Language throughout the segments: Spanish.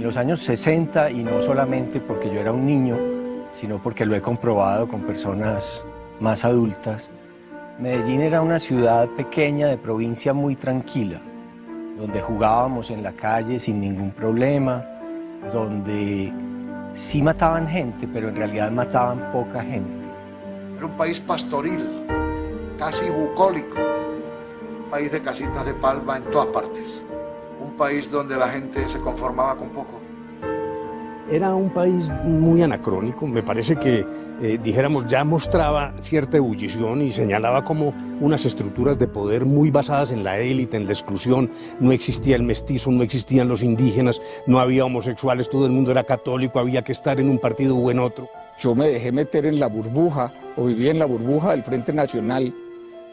los años 60, y no solamente porque yo era un niño, sino porque lo he comprobado con personas más adultas, Medellín era una ciudad pequeña de provincia muy tranquila, donde jugábamos en la calle sin ningún problema, donde sí mataban gente, pero en realidad mataban poca gente. Era un país pastoril, casi bucólico, un país de casitas de palma en todas partes, un país donde la gente se conformaba con poco. Era un país muy anacrónico, me parece que, dijéramos, ya mostraba cierta ebullición y señalaba como unas estructuras de poder muy basadas en la élite, en la exclusión. No existía el mestizo, no existían los indígenas, no había homosexuales, todo el mundo era católico, había que estar en un partido o en otro. Yo me dejé meter en la burbuja, o viví en la burbuja del Frente Nacional,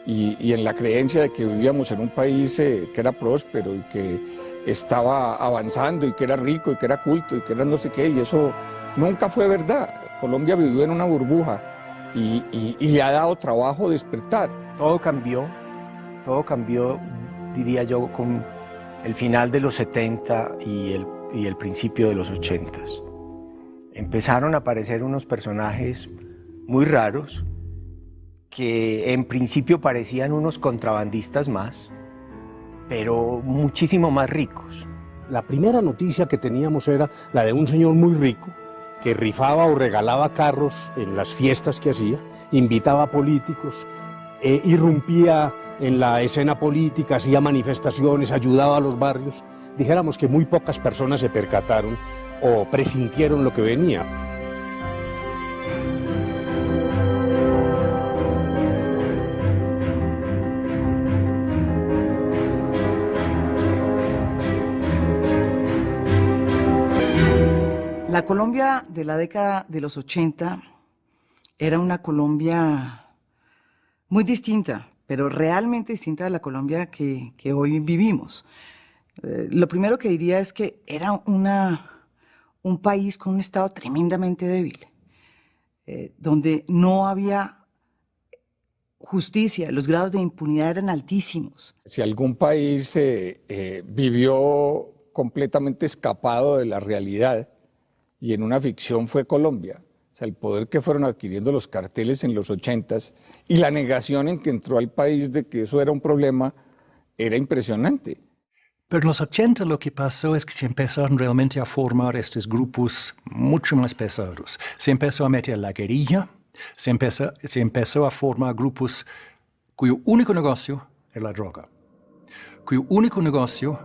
y en la creencia de que vivíamos en un país que era próspero y que estaba avanzando y que era rico y que era culto y que era no sé qué, y eso nunca fue verdad. Colombia vivió en una burbuja y le ha dado trabajo despertar. Todo cambió, diría yo, con el final de los 70 y el principio de los 80. Empezaron a aparecer unos personajes muy raros, que en principio parecían unos contrabandistas más, pero muchísimo más ricos. La primera noticia que teníamos era la de un señor muy rico que rifaba o regalaba carros en las fiestas que hacía, invitaba a políticos, irrumpía en la escena política, hacía manifestaciones, ayudaba a los barrios. Dijéramos que muy pocas personas se percataron o presintieron lo que venía. La Colombia de la década de los 80 era una Colombia muy distinta, pero realmente distinta de la Colombia que hoy vivimos. Lo primero que diría es que era un país con un Estado tremendamente débil, donde no había justicia, los grados de impunidad eran altísimos. Si algún país vivió completamente escapado de la realidad, y en una ficción, fue Colombia. O sea, el poder que fueron adquiriendo los carteles en los 80s y la negación en que entró al país de que eso era un problema era impresionante. Pero en los 80 lo que pasó es que se empezaron realmente a formar estos grupos mucho más pesados. Se empezó a meter la guerrilla, se empezó a formar grupos cuyo único negocio era la droga, cuyo único negocio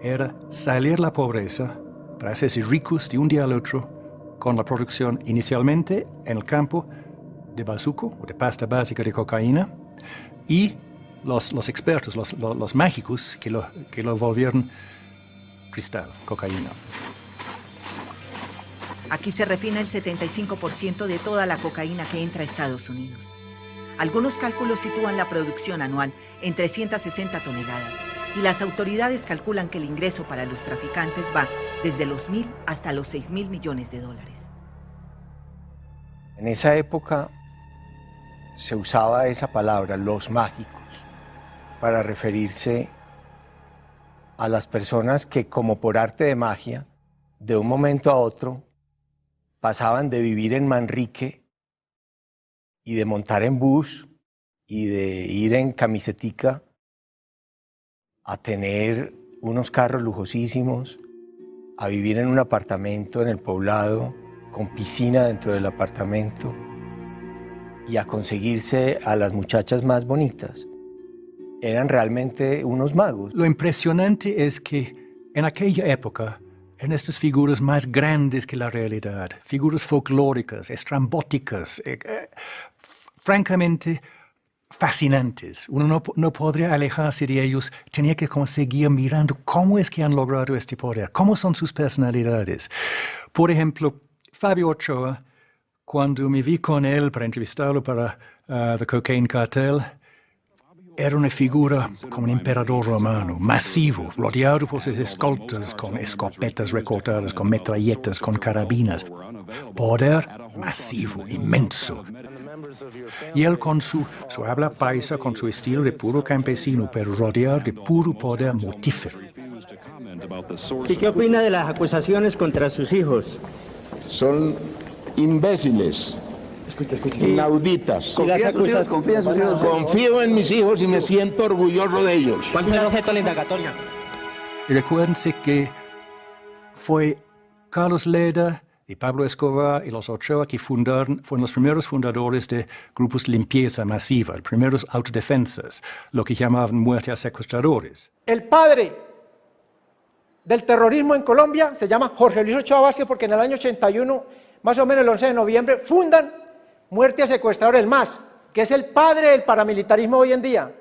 era salir de la pobreza para hacerse ricos de un día al otro con la producción inicialmente en el campo de bazuco o de pasta básica de cocaína, y los expertos, los mágicos que lo volvieron cristal, cocaína. Aquí se refina el 75% de toda la cocaína que entra a Estados Unidos. Algunos cálculos sitúan la producción anual en 360 toneladas y las autoridades calculan que el ingreso para los traficantes va desde los 1.000 hasta los 6.000 millones de dólares. En esa época se usaba esa palabra, los mágicos, para referirse a las personas que, como por arte de magia, de un momento a otro, pasaban de vivir en Manrique y de montar en bus y de ir en camisetica a tener unos carros lujosísimos, a vivir en un apartamento en el poblado, con piscina dentro del apartamento, y a conseguirse a las muchachas más bonitas. Eran realmente unos magos. Lo impresionante es que en aquella época eran estas figuras más grandes que la realidad, figuras folclóricas, estrambóticas, francamente fascinantes. Uno no podría alejarse de ellos, tenía que seguir mirando cómo es que han logrado este poder, cómo son sus personalidades. Por ejemplo, Fabio Ochoa, cuando me vi con él para entrevistarlo para The Cocaine Cartel, era una figura como un emperador romano, masivo, rodeado por sus escoltas con escopetas recortadas, con metralletas, con carabinas. Poder masivo, inmenso. Y él con su habla paisa, con su estilo de puro campesino, pero rodeado de puro poder mortífero. ¿Y qué opina de las acusaciones contra sus hijos? Son imbéciles, inauditas. Confía en sus hijos. Confío en mis hijos y me siento orgulloso de ellos. ¿Cuál fue el objeto de la indagatoria? Y recuérdense que fue Carlos Leda y Pablo Escobar y los Ochoa que fueron los primeros fundadores de grupos limpieza masiva, primeros autodefensas, lo que llamaban muerte a secuestradores. El padre del terrorismo en Colombia se llama Jorge Luis Ochoa Vázquez, porque en el año 81, más o menos el 11 de noviembre, fundan Muerte a Secuestradores, el MAS, que es el padre del paramilitarismo hoy en día.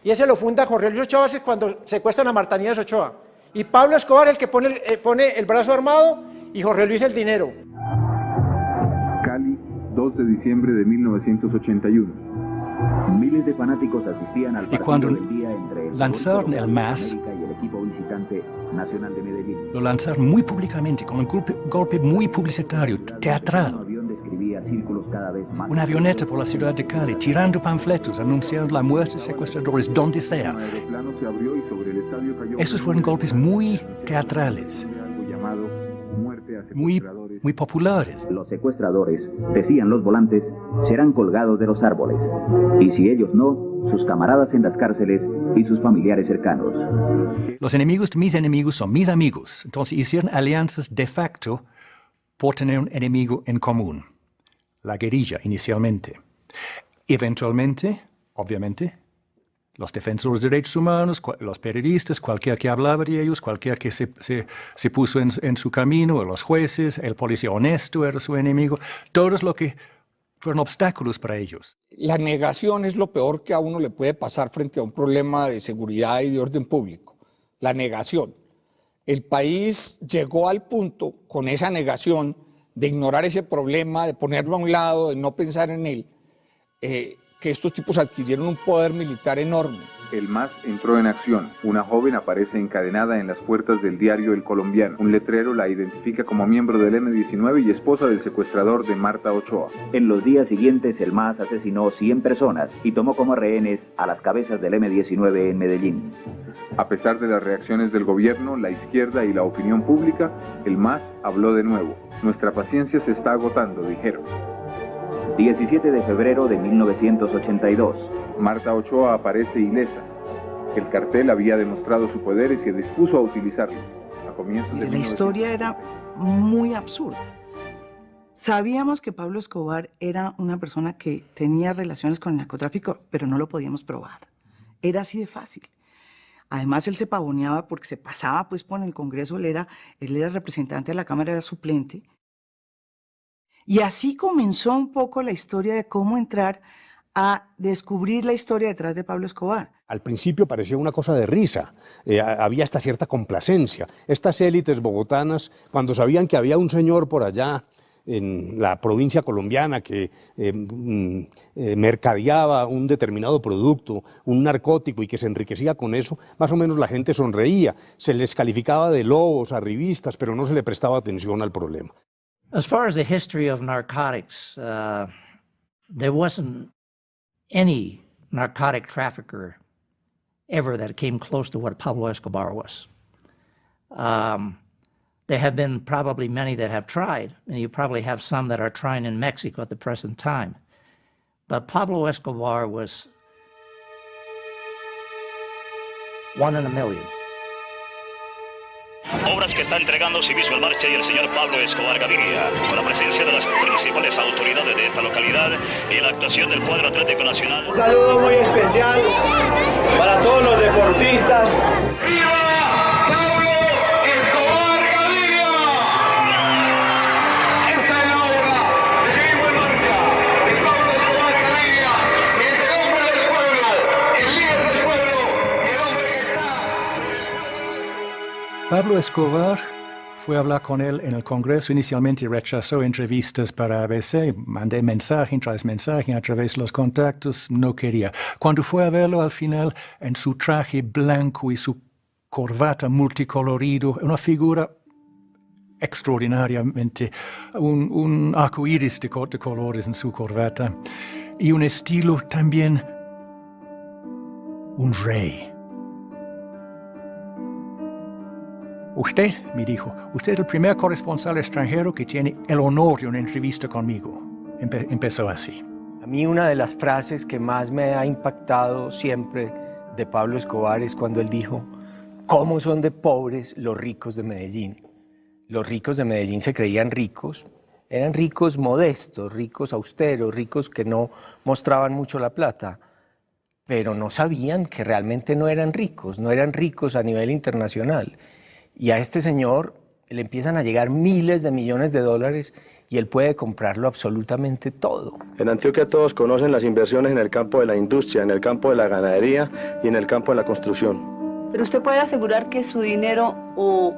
Y ese lo funda Jorge Luis Ochoa Vázquez cuando secuestran a Marta Nieves Ochoa. Y Pablo Escobar el que pone el brazo armado y Jorge Luis el dinero. Cali, 2 de diciembre de 1981. Miles de fanáticos asistían al partido del día entre el lanzaron el MAS, y el equipo visitante Nacional de Medellín. lo lanzaron muy públicamente, con un golpe muy publicitario, teatral. Un avión describía círculos cada vez más. Una avioneta por la ciudad de Cali, tirando panfletos, anunciando la muerte de secuestradores donde sea. Esos fueron golpes muy teatrales, muy populares. Los secuestradores, decían los volantes, serán colgados de los árboles. Y si ellos no, sus camaradas en las cárceles y sus familiares cercanos. Los enemigos de mis enemigos son mis amigos. Entonces hicieron alianzas de facto por tener un enemigo en común. La guerrilla, inicialmente. Eventualmente, obviamente, los defensores de derechos humanos, los periodistas, cualquiera que hablaba de ellos, cualquiera que se puso en su camino, los jueces, el policía honesto era su enemigo, todos los que fueron obstáculos para ellos. La negación es lo peor que a uno le puede pasar frente a un problema de seguridad y de orden público. La negación. El país llegó al punto, con esa negación, de ignorar ese problema, de ponerlo a un lado, de no pensar en él, que estos tipos adquirieron un poder militar enorme. El MAS entró en acción. Una joven aparece encadenada en las puertas del diario El Colombiano. Un letrero la identifica como miembro del M-19 y esposa del secuestrador de Marta Ochoa. En los días siguientes, el MAS asesinó 100 personas y tomó como rehenes a las cabezas del M-19 en Medellín. A pesar de las reacciones del gobierno, la izquierda y la opinión pública, el MAS habló de nuevo. Nuestra paciencia se está agotando, dijeron. 17 de febrero de 1982. Marta Ochoa aparece ilesa. El cartel había demostrado su poder y se dispuso a utilizarlo. A comienzos de la historia era muy absurda. Sabíamos que Pablo Escobar era una persona que tenía relaciones con el narcotráfico, pero no lo podíamos probar. Era así de fácil. Además, él se pavoneaba porque se pasaba pues por el Congreso, él era representante de la Cámara, era suplente. Y así comenzó un poco la historia de cómo entrar a descubrir la historia detrás de Pablo Escobar. Al principio parecía una cosa de risa, había hasta cierta complacencia. Estas élites bogotanas, cuando sabían que había un señor por allá en la provincia colombiana que mercadeaba un determinado producto, un narcótico, y que se enriquecía con eso, más o menos la gente sonreía, se les calificaba de lobos, arribistas, pero no se le prestaba atención al problema. As far as the history of narcotics, there wasn't any narcotic trafficker ever that came close to what Pablo Escobar was. There have been probably many that have tried, and you probably have some that are trying in Mexico at the present time. But Pablo Escobar was one in a million. Obras que está entregando Civismo en Marcha y el señor Pablo Escobar Gaviria, con la presencia de las principales autoridades de esta localidad y la actuación del cuadro Atlético Nacional. Un saludo muy especial para todos los deportistas. ¡Viva Pablo Escobar Gaviria! Esta es la obra de Civismo en Marcha, de Pablo Escobar Gaviria, el hombre del pueblo, el líder del pueblo, el hombre que está... Pablo Escobar fue a hablar con él en el Congreso. Inicialmente rechazó entrevistas para ABC, mandé mensaje tras mensaje a través de los contactos, no quería. Cuando fue a verlo al final, en su traje blanco y su corbata multicolorido, una figura extraordinariamente, un arco iris de colores en su corbata, y un estilo también, un rey. Usted, me dijo, usted es el primer corresponsal extranjero que tiene el honor de una entrevista conmigo. Empezó así. A mí una de las frases que más me ha impactado siempre de Pablo Escobar es cuando él dijo: ¿cómo son de pobres los ricos de Medellín? Los ricos de Medellín se creían ricos, eran ricos modestos, ricos austeros, ricos que no mostraban mucho la plata, pero no sabían que realmente no eran ricos a nivel internacional. Y a este señor le empiezan a llegar miles de millones de dólares y él puede comprarlo absolutamente todo. En Antioquia todos conocen las inversiones en el campo de la industria, en el campo de la ganadería y en el campo de la construcción. Pero usted puede asegurar que su dinero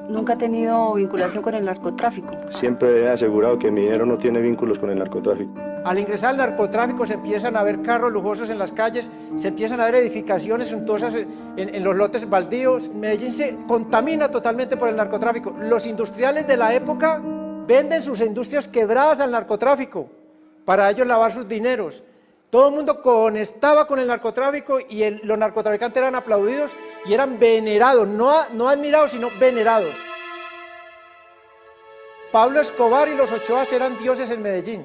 nunca ha tenido vinculación con el narcotráfico. Siempre he asegurado que mi dinero no tiene vínculos con el narcotráfico. Al ingresar al narcotráfico se empiezan a ver carros lujosos en las calles, se empiezan a ver edificaciones suntuosas en los lotes baldíos. Medellín se contamina totalmente por el narcotráfico. Los industriales de la época venden sus industrias quebradas al narcotráfico para ellos lavar sus dineros. Todo el mundo conectaba con el narcotráfico y los narcotraficantes eran aplaudidos y eran venerados, no admirados, sino venerados. Pablo Escobar y los Ochoas eran dioses en Medellín.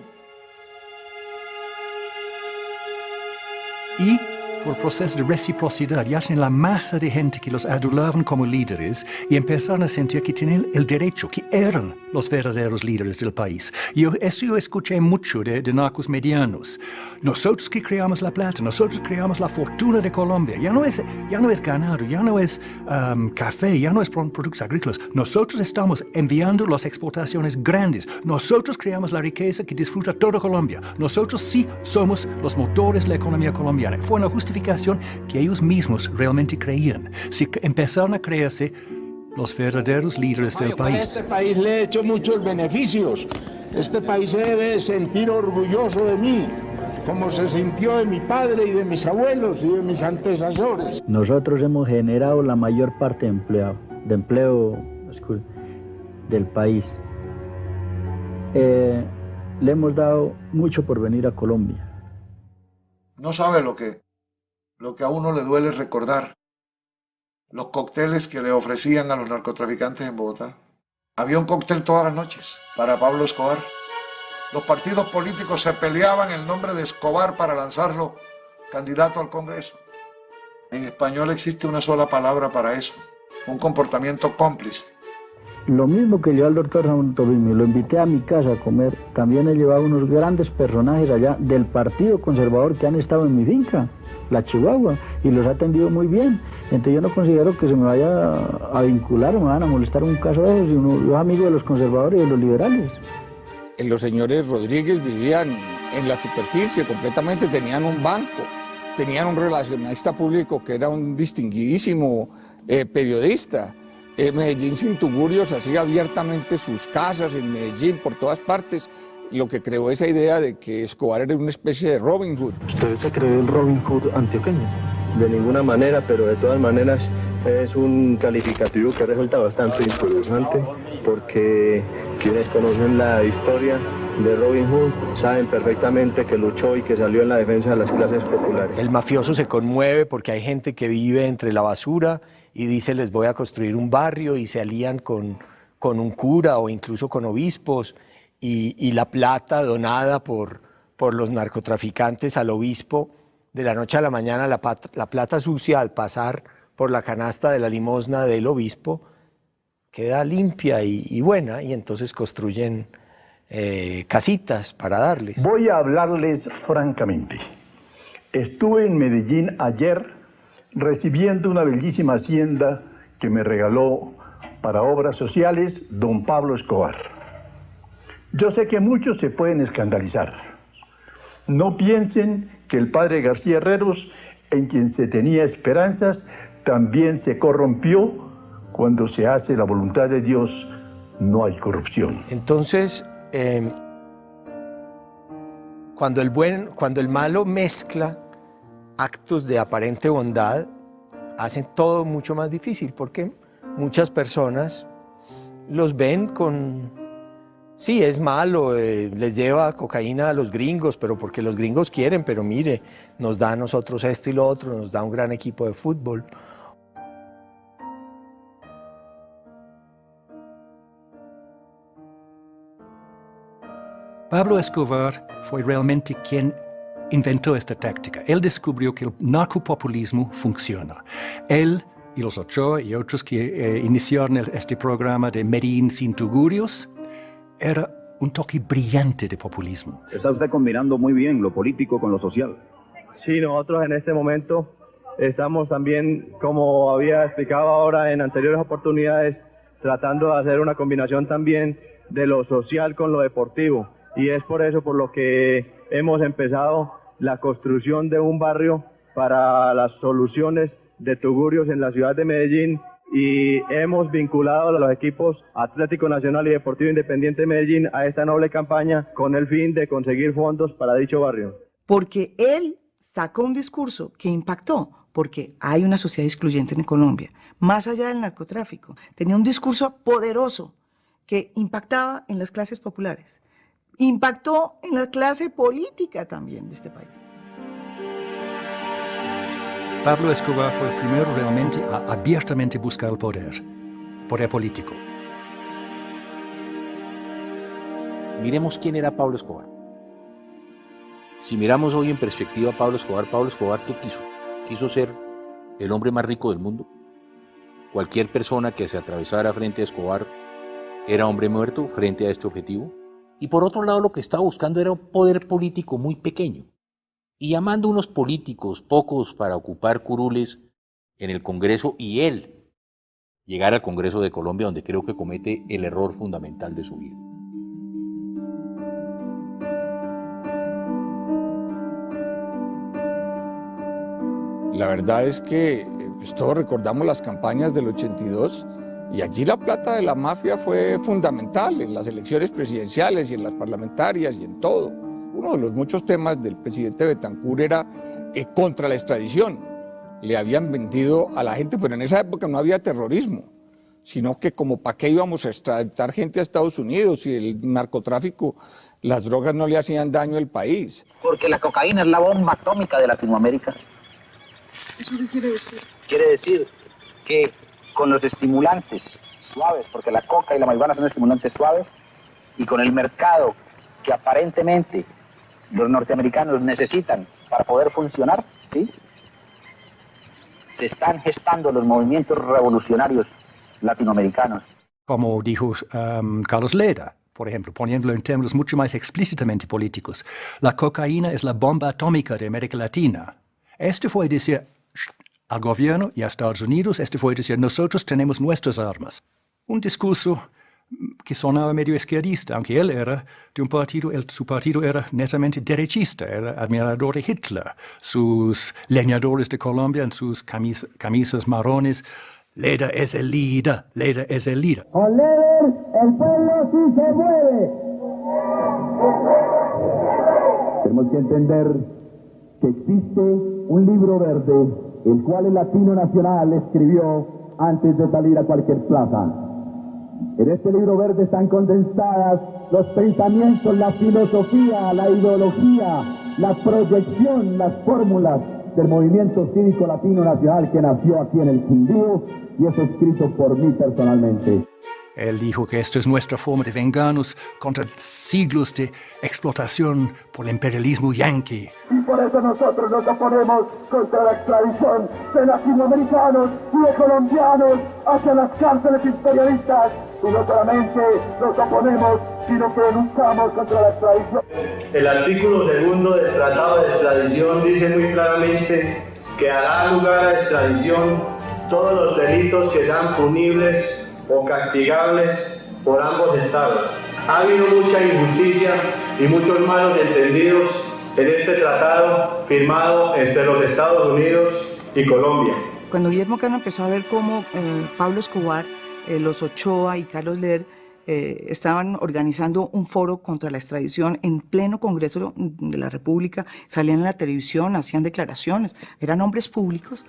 Y por proceso de reciprocidad ya tienen la masa de gente que los adulaban como líderes y empezaron a sentir que tenían el derecho, que eran los verdaderos líderes del país. Eso yo escuché mucho de narcos medianos. Nosotros que creamos la plata, nosotros creamos la fortuna de Colombia. Ya no es ganado, ya no es café, ya no es productos agrícolas. Nosotros estamos enviando las exportaciones grandes. Nosotros creamos la riqueza que disfruta toda Colombia. Nosotros sí somos los motores de la economía colombiana. Fue una justificación que ellos mismos realmente creían. Si empezaron a creerse los verdaderos líderes del país. Este país le he hecho muchos beneficios. Este país se debe sentir orgulloso de mí, como se sintió de mi padre y de mis abuelos y de mis antecesores. Nosotros hemos generado la mayor parte de empleo del país. Le hemos dado mucho por venir a Colombia. No sabe lo que a uno le duele recordar. Los cócteles que le ofrecían a los narcotraficantes en Bogotá. Había un cóctel todas las noches para Pablo Escobar. Los partidos políticos se peleaban el nombre de Escobar para lanzarlo candidato al Congreso. En español existe una sola palabra para eso. Fue un comportamiento cómplice. Lo mismo que yo al doctor Ramón Tobimio, lo invité a mi casa a comer. También he llevado unos grandes personajes allá del Partido Conservador que han estado en mi finca, la Chihuahua, y los ha atendido muy bien. Entonces yo no considero que se me vaya a vincular o me van a molestar un caso de esos, sino yo amigo de los conservadores y de los liberales. Los señores Rodríguez vivían en la superficie completamente, tenían un banco, tenían un relacionista público que era un distinguidísimo periodista. Medellín sin tugurios hacía abiertamente sus casas en Medellín, por todas partes, lo que creó esa idea de que Escobar era una especie de Robin Hood. ¿Usted se cree el Robin Hood antioqueño? De ninguna manera, pero de todas maneras es un calificativo que resulta bastante interesante, porque quienes conocen la historia de Robin Hood saben perfectamente que luchó y que salió en la defensa de las clases populares. El mafioso se conmueve porque hay gente que vive entre la basura y dice: les voy a construir un barrio, y se alían con un cura o incluso con obispos, y la plata donada por los narcotraficantes al obispo, de la noche a la mañana la plata sucia, al pasar por la canasta de la limosna del obispo, queda limpia y buena, y entonces construyen casitas para darles. Voy a hablarles francamente. Estuve en Medellín ayer recibiendo una bellísima hacienda que me regaló para obras sociales don Pablo Escobar. Yo sé que muchos se pueden escandalizar. No piensen que el padre García Herreros, en quien se tenía esperanzas, también se corrompió. Cuando se hace la voluntad de Dios, no hay corrupción. Entonces, cuando el malo mezcla actos de aparente bondad, hacen todo mucho más difícil, porque muchas personas los ven con: sí, es malo, les lleva cocaína a los gringos, pero porque los gringos quieren, pero mire, nos da a nosotros esto y lo otro, nos da un gran equipo de fútbol. Pablo Escobar fue realmente quien inventó esta táctica. Él descubrió que el narcopopulismo funciona. Él y los Ochoa y otros que iniciaron este programa de Medellín sin tugurios, era un toque brillante de populismo. Está usted combinando muy bien lo político con lo social. Sí, nosotros en este momento estamos también, como había explicado ahora en anteriores oportunidades, tratando de hacer una combinación también de lo social con lo deportivo. Y es por eso por lo que hemos empezado la construcción de un barrio para las soluciones de tugurios en la ciudad de Medellín, y hemos vinculado a los equipos Atlético Nacional y Deportivo Independiente de Medellín a esta noble campaña con el fin de conseguir fondos para dicho barrio. Porque él sacó un discurso que impactó, porque hay una sociedad excluyente en Colombia, más allá del narcotráfico. Tenía un discurso poderoso que impactaba en las clases populares. Impactó en la clase política también de este país. Pablo Escobar fue el primero realmente a abiertamente buscar el poder político. Miremos quién era Pablo Escobar. Si miramos hoy en perspectiva a Pablo Escobar, ¿qué quiso? Quiso ser el hombre más rico del mundo. Cualquier persona que se atravesara frente a Escobar era hombre muerto frente a este objetivo. Y por otro lado, lo que estaba buscando era un poder político muy pequeño. Y llamando unos políticos, pocos, para ocupar curules en el Congreso, y él llegar al Congreso de Colombia, donde creo que comete el error fundamental de su vida. La verdad es que pues, todos recordamos las campañas del 82, y allí la plata de la mafia fue fundamental en las elecciones presidenciales y en las parlamentarias y en todo. Uno de los muchos temas del presidente Betancur era contra la extradición. Le habían vendido a la gente, pero en esa época no había terrorismo, sino que como para qué íbamos a extraditar gente a Estados Unidos si el narcotráfico, las drogas no le hacían daño al país. Porque la cocaína es la bomba atómica de Latinoamérica. ¿Eso qué quiere decir? Quiere decir que con los estimulantes suaves, porque la coca y la marihuana son estimulantes suaves, y con el mercado que aparentemente los norteamericanos necesitan para poder funcionar, ¿sí? Se están gestando los movimientos revolucionarios latinoamericanos. Como dijo Carlos Leda, por ejemplo, poniéndolo en términos mucho más explícitamente políticos, la cocaína es la bomba atómica de América Latina. Esto fue decir al gobierno y a Estados Unidos, esto fue decir, nosotros tenemos nuestras armas. Un discurso que sonaba medio izquierdista, aunque él era de un partido, su partido era netamente derechista, era admirador de Hitler, sus leñadores de Colombia en sus camisas marrones. Leda es el líder, Leda es el líder. Con Leder, el pueblo sí se mueve. Tenemos que entender que existe un libro verde, el cual el Latino Nacional escribió antes de salir a cualquier plaza. En este libro verde están condensadas los pensamientos, la filosofía, la ideología, la proyección, las fórmulas del movimiento cívico latino nacional que nació aquí en el Quindío, y es escrito por mí personalmente. Él dijo que esto es nuestra forma de vengarnos contra siglos de explotación por el imperialismo yanqui. Y por eso nosotros nos oponemos contra la extradición de latinoamericanos y de colombianos hacia las cárceles imperialistas. Y no solamente nos oponemos, sino que luchamos contra la extradición. El artículo 2 del Tratado de Extradición dice muy claramente que hará lugar a extradición todos los delitos que sean punibles o castigables por ambos estados. Ha habido mucha injusticia y muchos malos entendidos en este tratado firmado entre los Estados Unidos y Colombia. Cuando Guillermo Cano empezó a ver cómo Pablo Escobar, los Ochoa y Carlos Leder estaban organizando un foro contra la extradición en pleno Congreso de la República, salían en la televisión, hacían declaraciones, eran hombres públicos.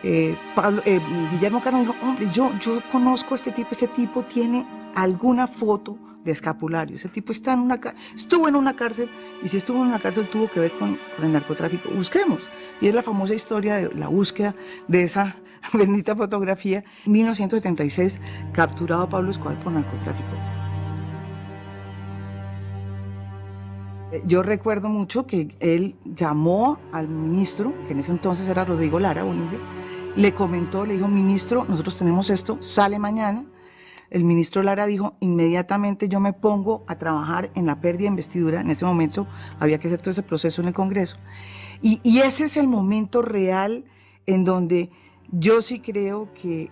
Guillermo Cano dijo, hombre, yo conozco a este tipo tiene alguna foto de escapulario, ese tipo estuvo en una cárcel, y si estuvo en una cárcel tuvo que ver con el narcotráfico, busquemos. Y es la famosa historia de la búsqueda de esa bendita fotografía. En 1976, capturado Pablo Escobar por narcotráfico. Yo recuerdo mucho que él llamó al ministro, que en ese entonces era Rodrigo Lara Bonilla, le comentó, le dijo, ministro, nosotros tenemos esto, sale mañana. El ministro Lara dijo, inmediatamente yo me pongo a trabajar en la pérdida de investidura. En ese momento había que hacer todo ese proceso en el Congreso. Y ese es el momento real en donde yo sí creo que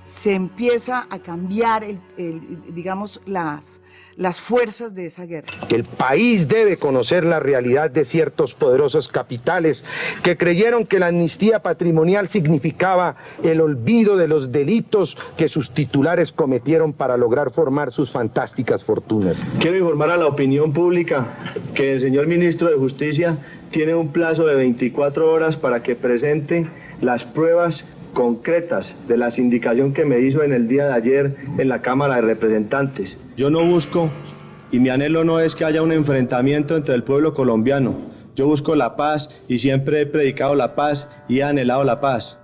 se empieza a cambiar, digamos, las fuerzas de esa guerra. Que el país debe conocer la realidad de ciertos poderosos capitales que creyeron que la amnistía patrimonial significaba el olvido de los delitos que sus titulares cometieron para lograr formar sus fantásticas fortunas. Quiero informar a la opinión pública que el señor ministro de Justicia tiene un plazo de 24 horas para que presente las pruebas concretas de la sindicación que me hizo en el día de ayer en la Cámara de Representantes. Yo no busco, y mi anhelo no es que haya un enfrentamiento entre el pueblo colombiano. Yo busco la paz y siempre he predicado la paz y he anhelado la paz.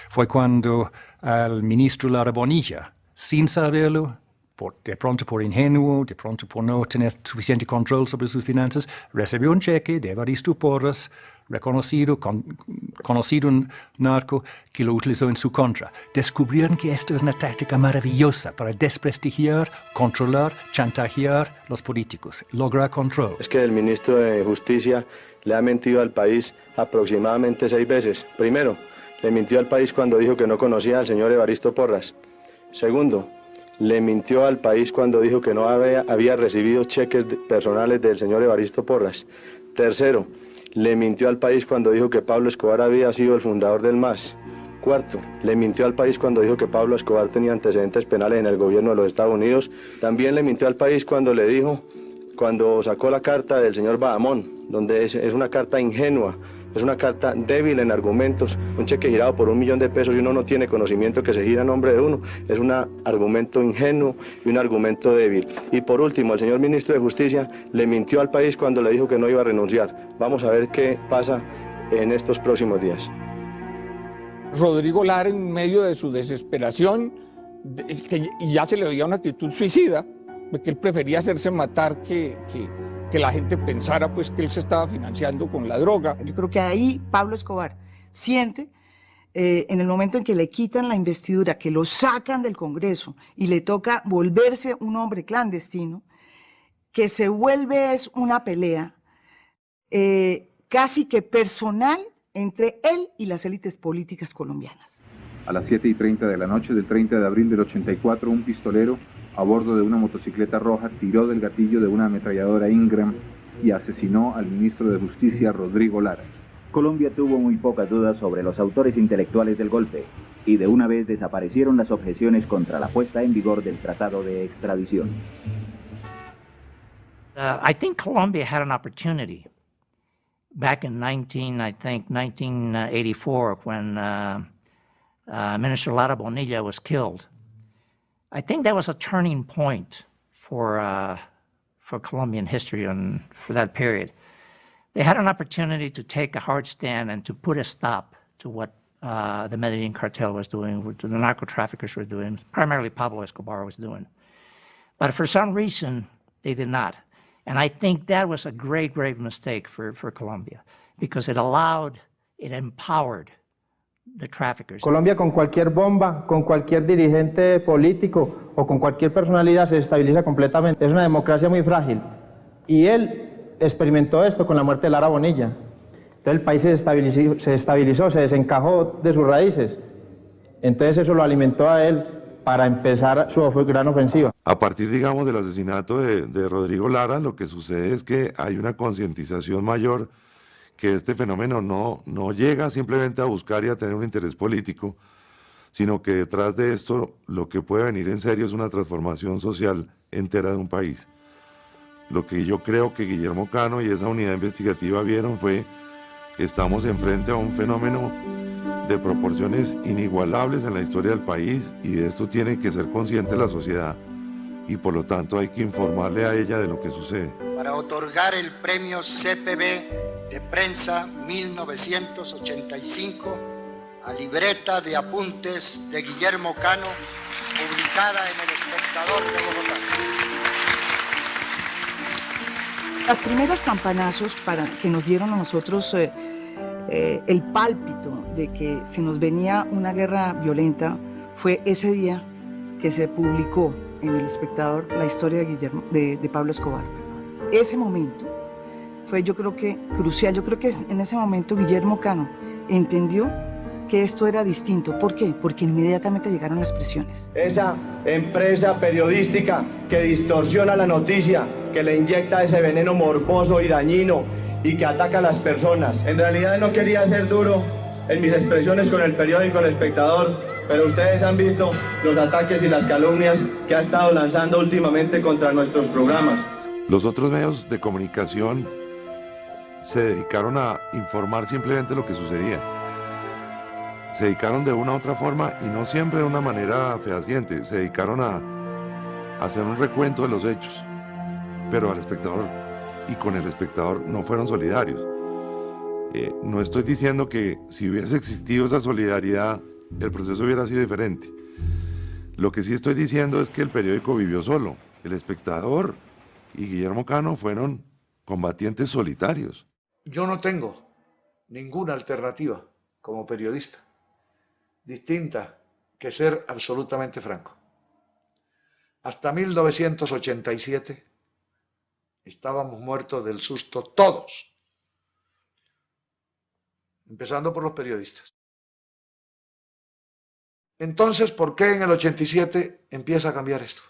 Fue cuando al ministro Lara Bonilla, sin saberlo, de pronto por ingenuo, de pronto por no tener suficiente control sobre sus finanzas, recibió un cheque de Evaristo Porras, conocido un narco, que lo utilizó en su contra. Descubrieron que esto es una táctica maravillosa para desprestigiar, controlar, chantajear los políticos, lograr control. Es que el ministro de Justicia le ha mentido al país aproximadamente 6 veces. Primero, le mintió al país cuando dijo que no conocía al señor Evaristo Porras. Segundo, le mintió al país cuando dijo que no había recibido cheques personales del señor Evaristo Porras. Tercero, le mintió al país cuando dijo que Pablo Escobar había sido el fundador del MAS. Cuarto, le mintió al país cuando dijo que Pablo Escobar tenía antecedentes penales en el gobierno de los Estados Unidos. También le mintió al país cuando le dijo, cuando sacó la carta del señor Bahamón, donde es una carta ingenua, es una carta débil en argumentos, un cheque girado por $1 millón y uno no tiene conocimiento que se gira a nombre de uno, es un argumento ingenuo y un argumento débil. Y por último, el señor ministro de Justicia le mintió al país cuando le dijo que no iba a renunciar. Vamos a ver qué pasa en estos próximos días. Rodrigo Lara, en medio de su desesperación, y ya se le veía una actitud suicida, porque él prefería hacerse matar que la gente pensara pues que él se estaba financiando con la droga. Yo creo que ahí Pablo Escobar siente, en el momento en que le quitan la investidura, que lo sacan del Congreso y le toca volverse un hombre clandestino, que se vuelve es una pelea casi que personal entre él y las élites políticas colombianas. A las 7:30 de la noche del 30 de abril del 84, un pistolero a bordo de una motocicleta roja tiró del gatillo de una ametralladora Ingram y asesinó al ministro de Justicia Rodrigo Lara. Colombia tuvo muy pocas dudas sobre los autores intelectuales del golpe y de una vez desaparecieron las objeciones contra la puesta en vigor del tratado de extradición. I think Colombia had an opportunity back in 1984 when Minister Lara Bonilla was killed. I think that was a turning point for Colombian history and for that period. They had an opportunity to take a hard stand and to put a stop to what the Medellin cartel was doing, what the narco traffickers were doing, primarily Pablo Escobar was doing. But for some reason, they did not. And I think that was a great, great mistake for Colombia, because it allowed, it empowered the traffickers. Colombia, con cualquier bomba, con cualquier dirigente político o con cualquier personalidad se estabiliza completamente. Es una democracia muy frágil. Y él experimentó esto con la muerte de Lara Bonilla. Entonces el país se estabilizó, se desencajó de sus raíces. Entonces eso lo alimentó a él para empezar su gran ofensiva. A partir, digamos, del asesinato de Rodrigo Lara, lo que sucede es que hay una concientización mayor que este fenómeno no llega simplemente a buscar y a tener un interés político, sino que detrás de esto lo que puede venir en serio es una transformación social entera de un país. Lo que yo creo que Guillermo Cano y esa unidad investigativa vieron fue que estamos enfrente a un fenómeno de proporciones inigualables en la historia del país, y de esto tiene que ser consciente la sociedad, y por lo tanto hay que informarle a ella de lo que sucede. Para otorgar el premio CPB de Prensa 1985 a libreta de apuntes de Guillermo Cano, publicada en El Espectador de Bogotá. Los primeros campanazos que nos dieron a nosotros el pálpito de que se nos venía una guerra violenta fue ese día que se publicó en El Espectador la historia de Pablo Escobar. Ese momento fue, yo creo que, crucial. Yo creo que en ese momento Guillermo Cano entendió que esto era distinto. ¿Por qué? Porque inmediatamente llegaron las presiones. Esa empresa periodística que distorsiona la noticia, que le inyecta ese veneno morboso y dañino y que ataca a las personas. En realidad no quería ser duro en mis expresiones con el periódico El Espectador, pero ustedes han visto los ataques y las calumnias que ha estado lanzando últimamente contra nuestros programas. Los otros medios de comunicación se dedicaron a informar simplemente lo que sucedía. Se dedicaron de una u otra forma y no siempre de una manera fehaciente. Se dedicaron a hacer un recuento de los hechos, pero al espectador y con el espectador no fueron solidarios. No estoy diciendo que si hubiese existido esa solidaridad, el proceso hubiera sido diferente. Lo que sí estoy diciendo es que el periódico vivió solo. El Espectador y Guillermo Cano fueron combatientes solitarios. Yo no tengo ninguna alternativa como periodista distinta que ser absolutamente franco. Hasta 1987 estábamos muertos del susto todos, empezando por los periodistas. Entonces, ¿por qué en el 87 empieza a cambiar esto?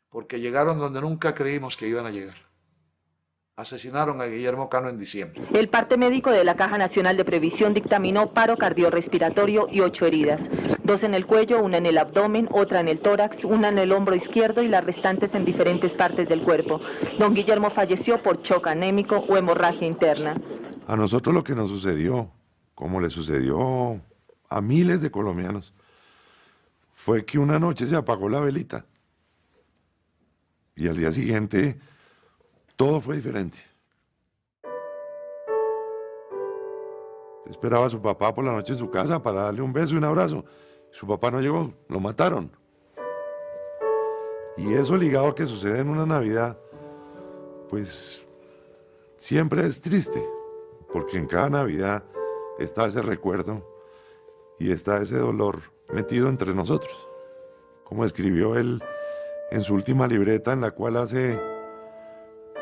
Porque llegaron donde nunca creímos que iban a llegar. Asesinaron a Guillermo Cano en diciembre. El parte médico de la Caja Nacional de Previsión dictaminó paro cardiorrespiratorio y 8 heridas. 2 en el cuello, una en el abdomen, otra en el tórax, una en el hombro izquierdo y las restantes en diferentes partes del cuerpo. Don Guillermo falleció por shock anémico o hemorragia interna. A nosotros lo que nos sucedió, como le sucedió a miles de colombianos, fue que una noche se apagó la velita y al día siguiente todo fue diferente. Esperaba a su papá por la noche en su casa para darle un beso y un abrazo. Su papá no llegó, lo mataron. Y eso ligado a que sucede en una Navidad, pues siempre es triste, porque en cada Navidad está ese recuerdo y está ese dolor metido entre nosotros. Como escribió él en su última libreta, en la cual hace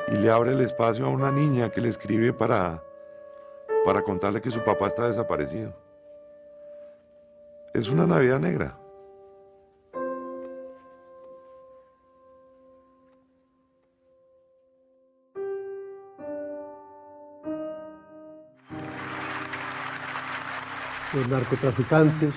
y le abre el espacio a una niña que le escribe para contarle que su papá está desaparecido. Es una Navidad negra. Los narcotraficantes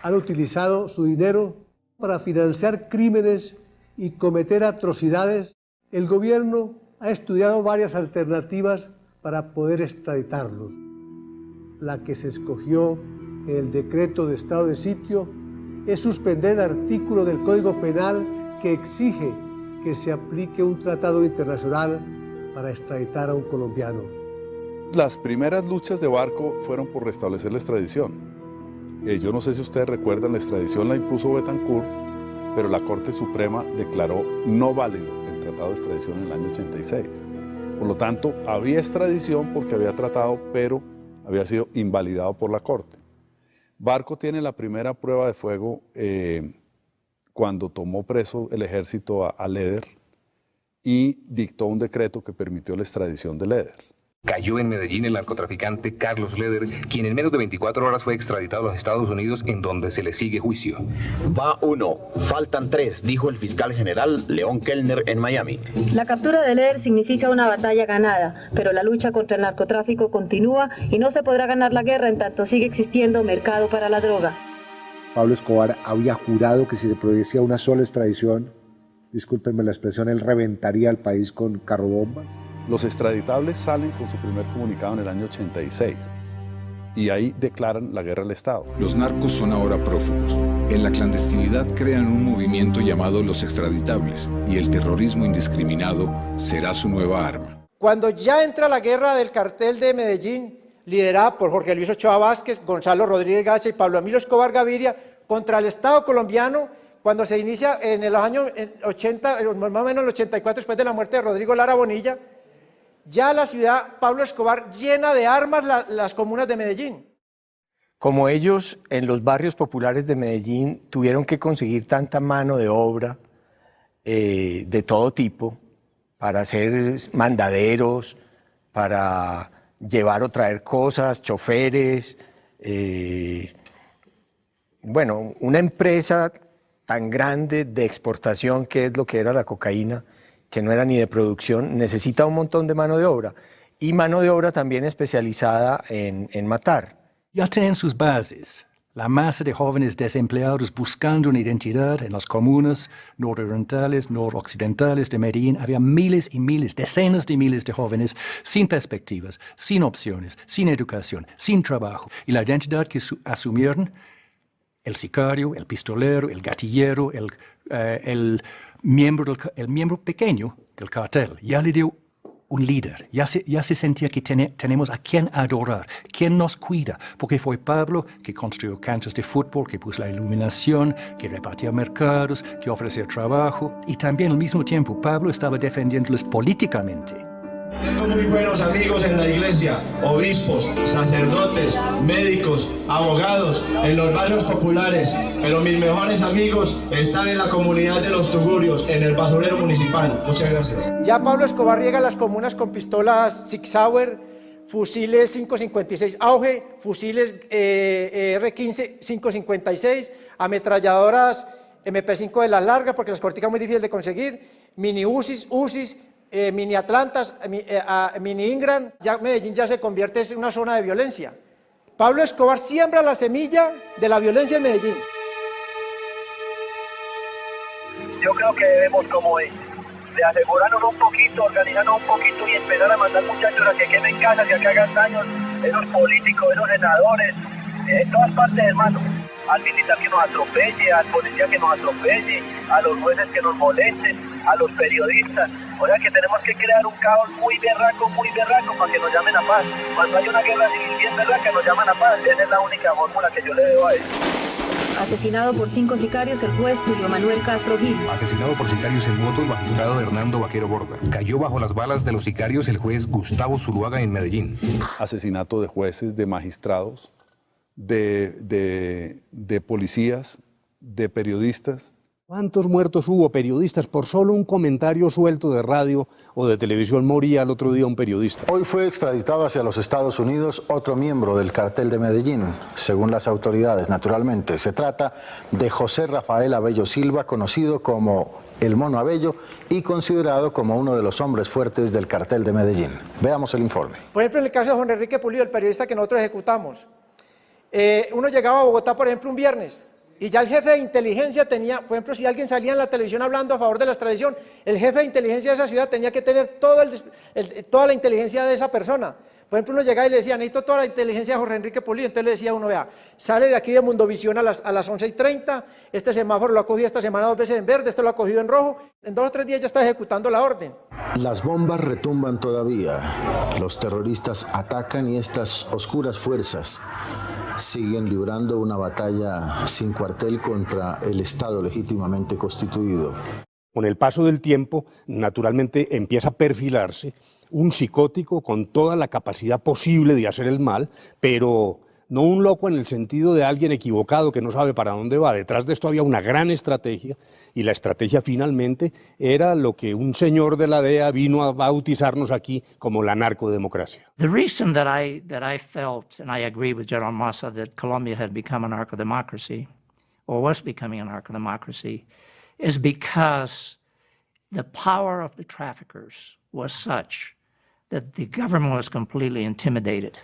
han utilizado su dinero para financiar crímenes y cometer atrocidades. El gobierno ha estudiado varias alternativas para poder extraditarlos. La que se escogió en el decreto de estado de sitio es suspender el artículo del Código Penal que exige que se aplique un tratado internacional para extraditar a un colombiano. Las primeras luchas de Barco fueron por restablecer la extradición. Yo no sé si ustedes recuerdan, la extradición la impuso Betancourt, pero la Corte Suprema declaró no válido el tratado de extradición en el año 86. Por lo tanto, había extradición porque había tratado, pero había sido invalidado por la Corte. Barco tiene la primera prueba de fuego cuando tomó preso el ejército a Leder y dictó un decreto que permitió la extradición de Leder. Cayó en Medellín el narcotraficante Carlos Leder, quien en menos de 24 horas fue extraditado a los Estados Unidos, en donde se le sigue juicio. Va 1, faltan 3, dijo el fiscal general León Kellner en Miami. La captura de Leder significa una batalla ganada, pero la lucha contra el narcotráfico continúa y no se podrá ganar la guerra en tanto sigue existiendo mercado para la droga. Pablo Escobar había jurado que si se producía una sola extradición, discúlpenme la expresión, él reventaría al país con carrobombas. Los extraditables salen con su primer comunicado en el año 86 y ahí declaran la guerra al Estado. Los narcos son ahora prófugos. En la clandestinidad crean un movimiento llamado los extraditables y el terrorismo indiscriminado será su nueva arma. Cuando ya entra la guerra del cartel de Medellín, liderada por Jorge Luis Ochoa Vázquez, Gonzalo Rodríguez Gacha y Pablo Emilio Escobar Gaviria, contra el Estado colombiano, cuando se inicia en los años 80, más o menos el 84, después de la muerte de Rodrigo Lara Bonilla, ya la ciudad Pablo Escobar llena de armas las comunas de Medellín. Como ellos en los barrios populares de Medellín tuvieron que conseguir tanta mano de obra de todo tipo para hacer mandaderos, para llevar o traer cosas, choferes, bueno, una empresa tan grande de exportación que es lo que era la cocaína, que no era ni de producción, necesita un montón de mano de obra y mano de obra también especializada en matar. Ya tienen sus bases. La masa de jóvenes desempleados buscando una identidad en las comunas nororientales, noroccidentales de Medellín. Había miles y miles, decenas de miles de jóvenes sin perspectivas, sin opciones, sin educación, sin trabajo. Y la identidad que asumieron el sicario, el pistolero, el gatillero, el miembro pequeño del cartel, ya le dio un líder, ya se sentía que tenemos a quien adorar, quien nos cuida, porque fue Pablo que construyó canchas de fútbol, que puso la iluminación, que repartía mercados, que ofrecía trabajo, y también al mismo tiempo Pablo estaba defendiéndolos políticamente. Tengo muy buenos amigos en la iglesia, obispos, sacerdotes, médicos, abogados, en los barrios populares, pero mis mejores amigos están en la comunidad de Los Tugurios, en el basurero municipal. Muchas gracias. Ya Pablo Escobar llega a las comunas con pistolas Sig Sauer, fusiles 5.56 Auge, fusiles R15 5.56, ametralladoras MP5 de las largas, porque las corticas muy difíciles de conseguir, mini UCIs, mini Atlantas, mini Ingram. Ya Medellín ya se convierte en una zona de violencia. Pablo Escobar siembra la semilla de la violencia en Medellín. Yo creo que debemos, como de asegurarnos un poquito, organizarnos un poquito y empezar a mandar muchachos a que quemen casas y a que hagan daños, esos políticos, esos senadores, en todas partes, hermano. Al militar que nos atropelle, al policía que nos atropelle, a los jueces que nos molesten, a los periodistas. O sea que tenemos que crear un caos muy berraco para que nos llamen a paz. Cuando hay una guerra civil bien berraca nos llaman a paz. Esa es la única fórmula que yo le debo a ellos. Asesinado por 5 sicarios el juez Tulio Manuel Castro Gil. Asesinado por sicarios en moto el magistrado Hernando Vaquero Borda. Cayó bajo las balas de los sicarios el juez Gustavo Zuluaga en Medellín. Asesinato de jueces, de magistrados, de policías, de periodistas. ¿Cuántos muertos hubo periodistas por solo un comentario suelto de radio o de televisión? Moría el otro día un periodista. Hoy fue extraditado hacia los Estados Unidos otro miembro del cartel de Medellín, según las autoridades, naturalmente. Se trata de José Rafael Abello Silva, conocido como el Mono Abello y considerado como uno de los hombres fuertes del cartel de Medellín. Veamos el informe. Por ejemplo, en el caso de Juan Enrique Pulido, el periodista que nosotros ejecutamos, uno llegaba a Bogotá, por ejemplo, un viernes, y ya el jefe de inteligencia tenía, por ejemplo, si alguien salía en la televisión hablando a favor de la extradición, el jefe de inteligencia de esa ciudad tenía que tener toda la inteligencia de esa persona. Por ejemplo, uno llegaba y le decía, necesito toda la inteligencia de Jorge Enrique Pulido. Entonces le decía a uno, vea, sale de aquí de Mundovisión a las 11:30, este semáforo lo ha cogido esta semana 2 veces en verde, este lo ha cogido en rojo, en 2 o 3 días ya está ejecutando la orden. Las bombas retumban todavía, los terroristas atacan y estas oscuras fuerzas siguen librando una batalla sin cuartel contra el Estado legítimamente constituido. Con el paso del tiempo, naturalmente empieza a perfilarse un psicótico con toda la capacidad posible de hacer el mal, pero no un loco en el sentido de alguien equivocado que no sabe para dónde va. Detrás de esto había una gran estrategia, y la estrategia finalmente era lo que un señor de la DEA vino a bautizarnos aquí como la narcodemocracia. The reason that I felt, and I agree with General Massa, that Colombia had become a narco-democracy, or was becoming a narco-democracy, is because the power of the traffickers was such that the government was completely intimidated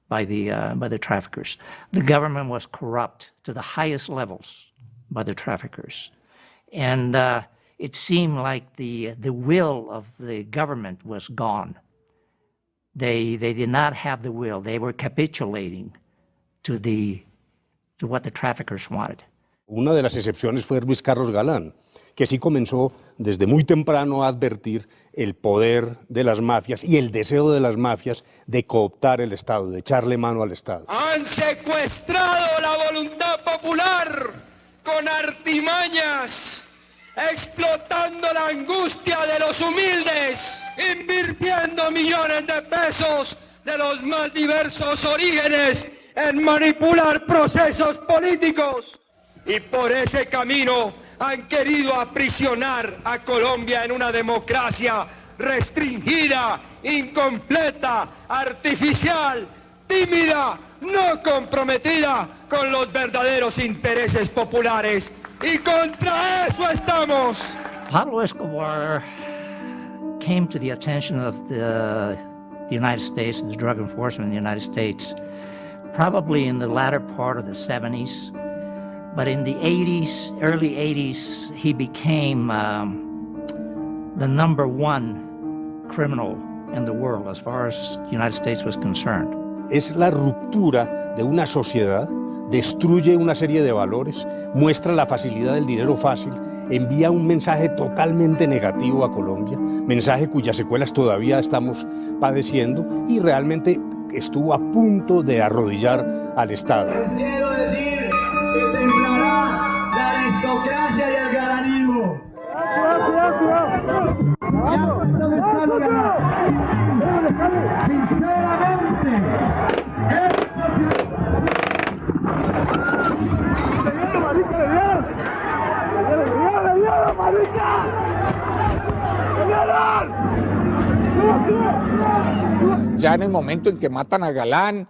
by the traffickers. The government was corrupt to the highest levels by the traffickers. And it seemed like the will of the government was gone. They did not have the will. They were capitulating to what the traffickers wanted. Una de las excepciones fue Luis Carlos Galán, que sí comenzó desde muy temprano a advertir el poder de las mafias y el deseo de las mafias de cooptar el Estado, de echarle mano al Estado. Han secuestrado la voluntad popular con artimañas, explotando la angustia de los humildes, invirtiendo millones de pesos de los más diversos orígenes en manipular procesos políticos. Y por ese camino han querido aprisionar a Colombia en una democracia restringida, incompleta, artificial, tímida, no comprometida con los verdaderos intereses populares. Y contra eso estamos. Pablo Escobar came to the attention of the United States, the Drug Enforcement in the United States, probably in the latter part of the 70s. But in the 80s, early 80s, he became the #1 criminal in the world as far as the United States was concerned. Es la ruptura de una sociedad, destruye una serie de valores, muestra la facilidad del dinero fácil, envía un mensaje totalmente negativo a Colombia, mensaje cuyas secuelas todavía estamos padeciendo y realmente estuvo a punto de arrodillar al Estado. Quiero decir que templará la aristocracia y el garanismo. Ya en el momento en que matan a Galán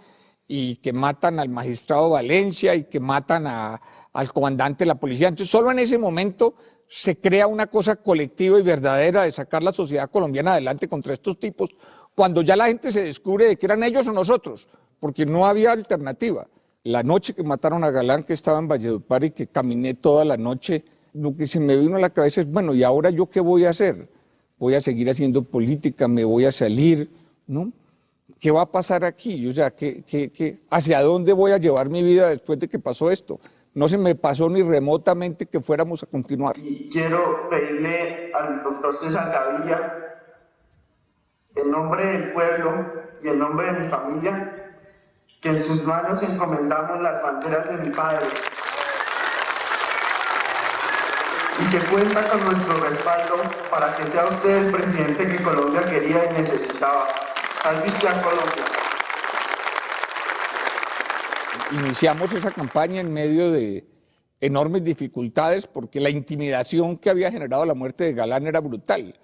y que matan al magistrado Valencia y que matan al comandante de la policía, entonces solo en ese momento se crea una cosa colectiva y verdadera de sacar la sociedad colombiana adelante contra estos tipos, cuando ya la gente se descubre de que eran ellos o nosotros, porque no había alternativa. La noche que mataron a Galán, que estaba en Valledupar y que caminé toda la noche, lo que se me vino a la cabeza es, bueno, ¿y ahora yo qué voy a hacer? ¿Voy a seguir haciendo política? ¿Me voy a salir? ¿No? ¿Qué va a pasar aquí? O sea, ¿hacia dónde voy a llevar mi vida después de que pasó esto? No se me pasó ni remotamente que fuéramos a continuar. Y quiero pedirle al doctor César Gaviria, en nombre del pueblo y en nombre de mi familia, que en sus manos encomendamos las banderas de mi padre y que cuenta con nuestro respaldo para que sea usted el presidente que Colombia quería y necesitaba. Salve usted a Colombia. Iniciamos esa campaña en medio de enormes dificultades porque la intimidación que había generado la muerte de Galán era brutal.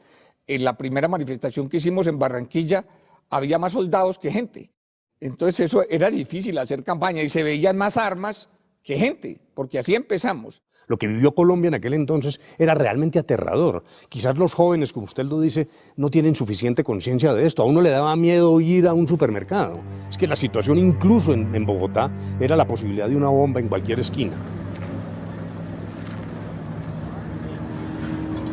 En la primera manifestación que hicimos en Barranquilla había más soldados que gente. Entonces eso era difícil hacer campaña y se veían más armas que gente, porque así empezamos. Lo que vivió Colombia en aquel entonces era realmente aterrador. Quizás los jóvenes, como usted lo dice, no tienen suficiente conciencia de esto. A uno le daba miedo ir a un supermercado. Es que la situación incluso en Bogotá era la posibilidad de una bomba en cualquier esquina.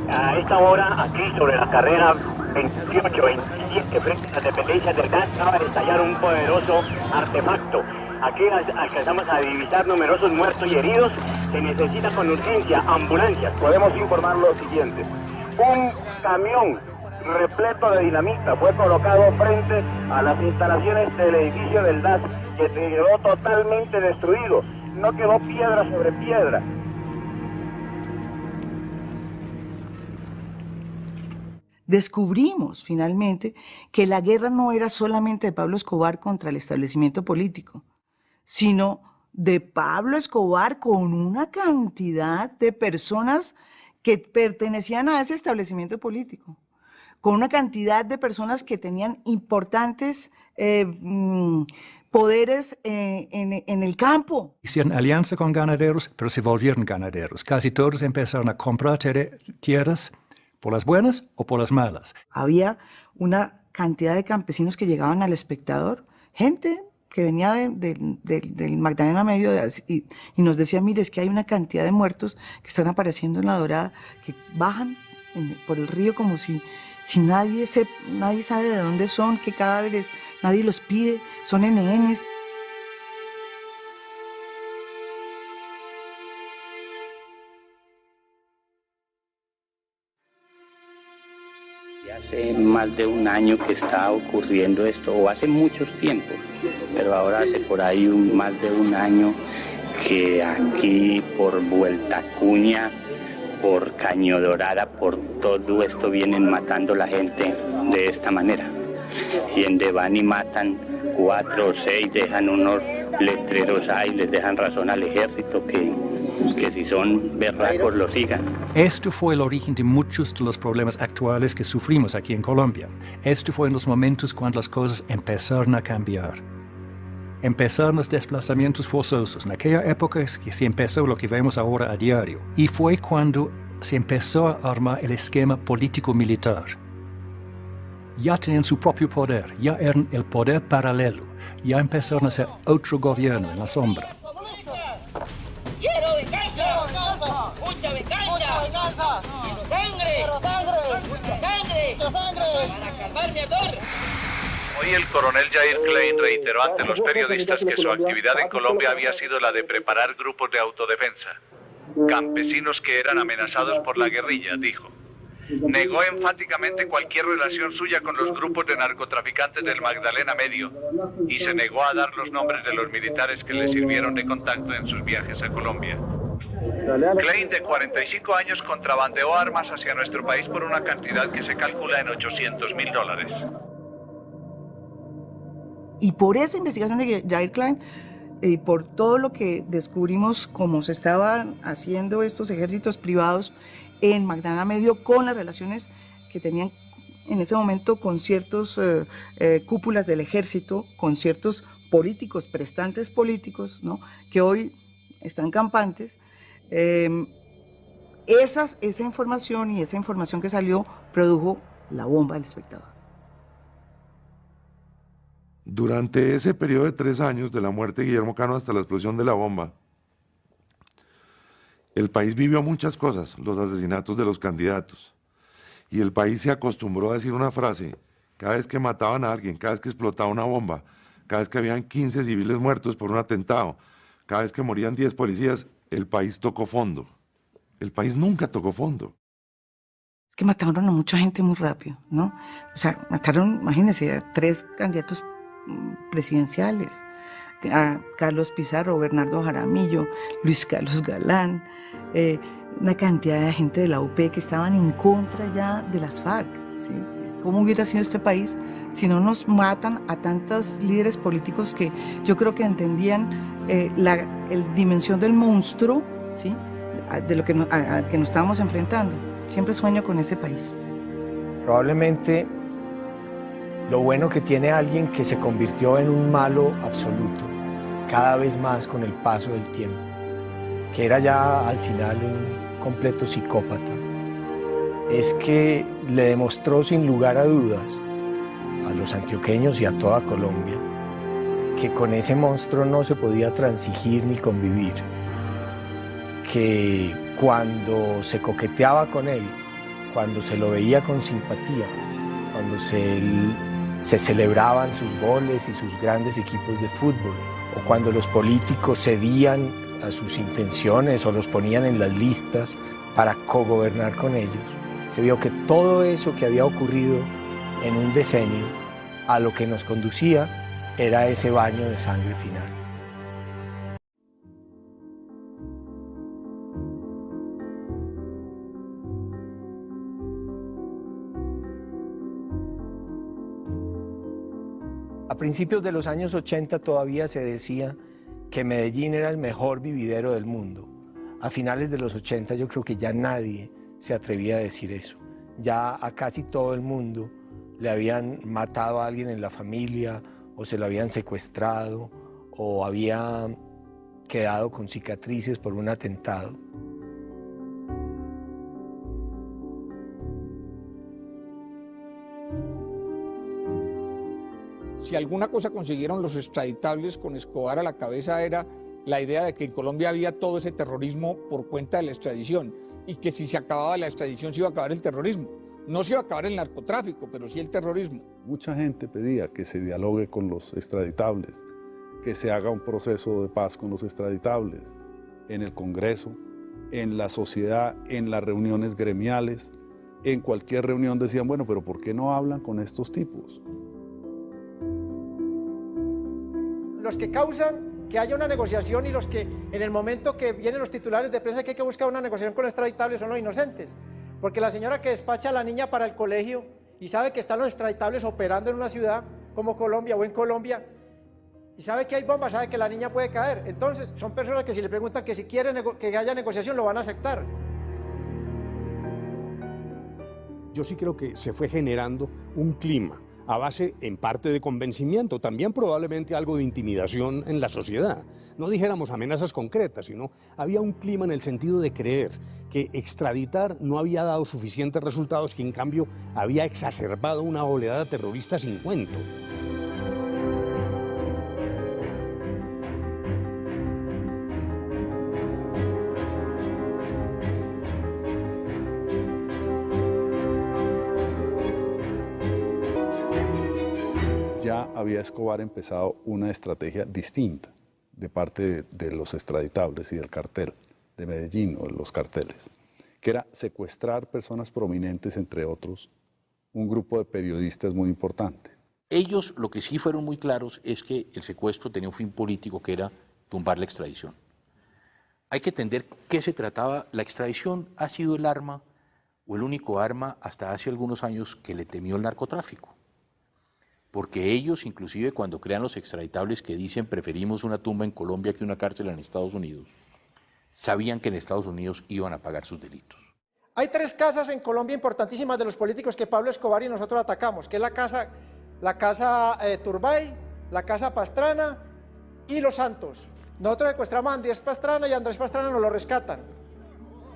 A esta hora, aquí sobre la carrera 28-27, frente a las dependencias del gas, acaba de estallar un poderoso artefacto. Aquí alcanzamos a divisar numerosos muertos y heridos. Se necesita con urgencia ambulancias. Podemos informar lo siguiente. Un camión repleto de dinamita fue colocado frente a las instalaciones del edificio del DAS, que quedó totalmente destruido. No quedó piedra sobre piedra. Descubrimos finalmente que la guerra no era solamente de Pablo Escobar contra el establecimiento político, sino de Pablo Escobar con una cantidad de personas que pertenecían a ese establecimiento político, con una cantidad de personas que tenían importantes poderes en el campo. Hicieron alianza con ganaderos, pero se volvieron ganaderos. Casi todos empezaron a comprar tierras por las buenas o por las malas. Había una cantidad de campesinos que llegaban al Espectador, gente que venía del Magdalena Medio y nos decía, mire, es que hay una cantidad de muertos que están apareciendo en La Dorada, que bajan por el río como si nadie sabe de dónde son, qué cadáveres, nadie los pide, son NNs. Hace más de un año que está ocurriendo esto, o hace muchos tiempos, pero ahora hace por ahí más de un año que aquí por Vuelta Acuña, por Caño Dorada, por todo esto vienen matando la gente de esta manera. Y en donde van y matan 4 o 6, dejan unos letreros ahí, les dejan razón al ejército que si son berracos lo sigan. Esto fue el origen de muchos de los problemas actuales que sufrimos aquí en Colombia. Esto fue en los momentos cuando las cosas empezaron a cambiar. Empezaron los desplazamientos forzosos. En aquella época es que se empezó lo que vemos ahora a diario. Y fue cuando se empezó a armar el esquema político-militar. Ya tenían su propio poder, ya eran el poder paralelo, ya empezaron a hacer otro gobierno en la sombra. ¡Quiero venganza! ¡Mucha venganza! ¡Quiero sangre! ¡Mucha sangre! ¡Para calmar mi ardor! Hoy el coronel Jair Klein reiteró ante los periodistas que su actividad en Colombia había sido la de preparar grupos de autodefensa. Campesinos que eran amenazados por la guerrilla, dijo. Negó enfáticamente cualquier relación suya con los grupos de narcotraficantes del Magdalena Medio y se negó a dar los nombres de los militares que le sirvieron de contacto en sus viajes a Colombia. Klein, de 45 años, contrabandeó armas hacia nuestro país por una cantidad que se calcula en $800.000. Y por esa investigación de Jair Klein, y por todo lo que descubrimos cómo se estaban haciendo estos ejércitos privados en Magdalena Medio, con las relaciones que tenían en ese momento con ciertos cúpulas del ejército, con ciertos políticos, prestantes políticos, ¿no?, que hoy están campantes, esa información y esa información que salió produjo la bomba del Espectador. Durante ese periodo de 3 años, de la muerte de Guillermo Cano hasta la explosión de la bomba, el país vivió muchas cosas, los asesinatos de los candidatos, y el país se acostumbró a decir una frase: cada vez que mataban a alguien, cada vez que explotaba una bomba, cada vez que habían 15 civiles muertos por un atentado, cada vez que morían 10 policías, el país tocó fondo. El país nunca tocó fondo. Es que mataron a mucha gente muy rápido, ¿no? O sea, mataron, imagínense, a 3 candidatos presidenciales, a Carlos Pizarro, Bernardo Jaramillo, Luis Carlos Galán, una cantidad de gente de la UP que estaban en contra ya de las FARC, ¿sí? ¿Cómo hubiera sido este país si no nos matan a tantos líderes políticos que yo creo que entendían la dimensión del monstruo, ¿sí?, de lo que a que nos estábamos enfrentando? Siempre sueño con ese país. Probablemente lo bueno que tiene alguien que se convirtió en un malo absoluto, cada vez más con el paso del tiempo, que era ya al final un completo psicópata, es que le demostró sin lugar a dudas a los antioqueños y a toda Colombia que con ese monstruo no se podía transigir ni convivir, que cuando se coqueteaba con él, cuando se lo veía con simpatía, cuando se celebraban sus goles y sus grandes equipos de fútbol, o cuando los políticos cedían a sus intenciones o los ponían en las listas para cogobernar con ellos, se vio que todo eso que había ocurrido en un decenio, a lo que nos conducía era ese baño de sangre final. A principios de los años 80 todavía se decía que Medellín era el mejor vividero del mundo. A finales de los 80 yo creo que ya nadie se atrevía a decir eso. Ya a casi todo el mundo le habían matado a alguien en la familia, o se lo habían secuestrado, o había quedado con cicatrices por un atentado. Si alguna cosa consiguieron los extraditables con Escobar a la cabeza era la idea de que en Colombia había todo ese terrorismo por cuenta de la extradición y que si se acababa la extradición se iba a acabar el terrorismo. No se iba a acabar el narcotráfico, pero sí el terrorismo. Mucha gente pedía que se dialogue con los extraditables, que se haga un proceso de paz con los extraditables, en el Congreso, en la sociedad, en las reuniones gremiales, en cualquier reunión decían, bueno, pero ¿por qué no hablan con estos tipos? Los que causan que haya una negociación y los que en el momento que vienen los titulares de prensa que hay que buscar una negociación con los extraditables son los inocentes. Porque la señora que despacha a la niña para el colegio y sabe que están los extraditables operando en una ciudad como Colombia o en Colombia y sabe que hay bombas, sabe que la niña puede caer. Entonces son personas que si le preguntan que si quieren que haya negociación lo van a aceptar. Yo sí creo que se fue generando un clima a base en parte de convencimiento, también probablemente algo de intimidación en la sociedad. No dijéramos amenazas concretas, sino había un clima en el sentido de creer que extraditar no había dado suficientes resultados, que en cambio había exacerbado una oleada terrorista sin cuento. Ya había Escobar empezado una estrategia distinta de parte de los extraditables y del cartel de Medellín o de los carteles, que era secuestrar personas prominentes, entre otros, un grupo de periodistas muy importante. Ellos lo que sí fueron muy claros es que el secuestro tenía un fin político que era tumbar la extradición. Hay que entender qué se trataba. La extradición ha sido el arma o el único arma hasta hace algunos años que le temió el narcotráfico. Porque ellos, inclusive cuando crean los extraditables que dicen preferimos una tumba en Colombia que una cárcel en Estados Unidos, sabían que en Estados Unidos iban a pagar sus delitos. Hay tres casas en Colombia importantísimas de los políticos que Pablo Escobar y nosotros atacamos, que es la casa Turbay, la casa Pastrana y Los Santos. Nosotros secuestramos a Andrés Pastrana y a Andrés Pastrana nos lo rescatan.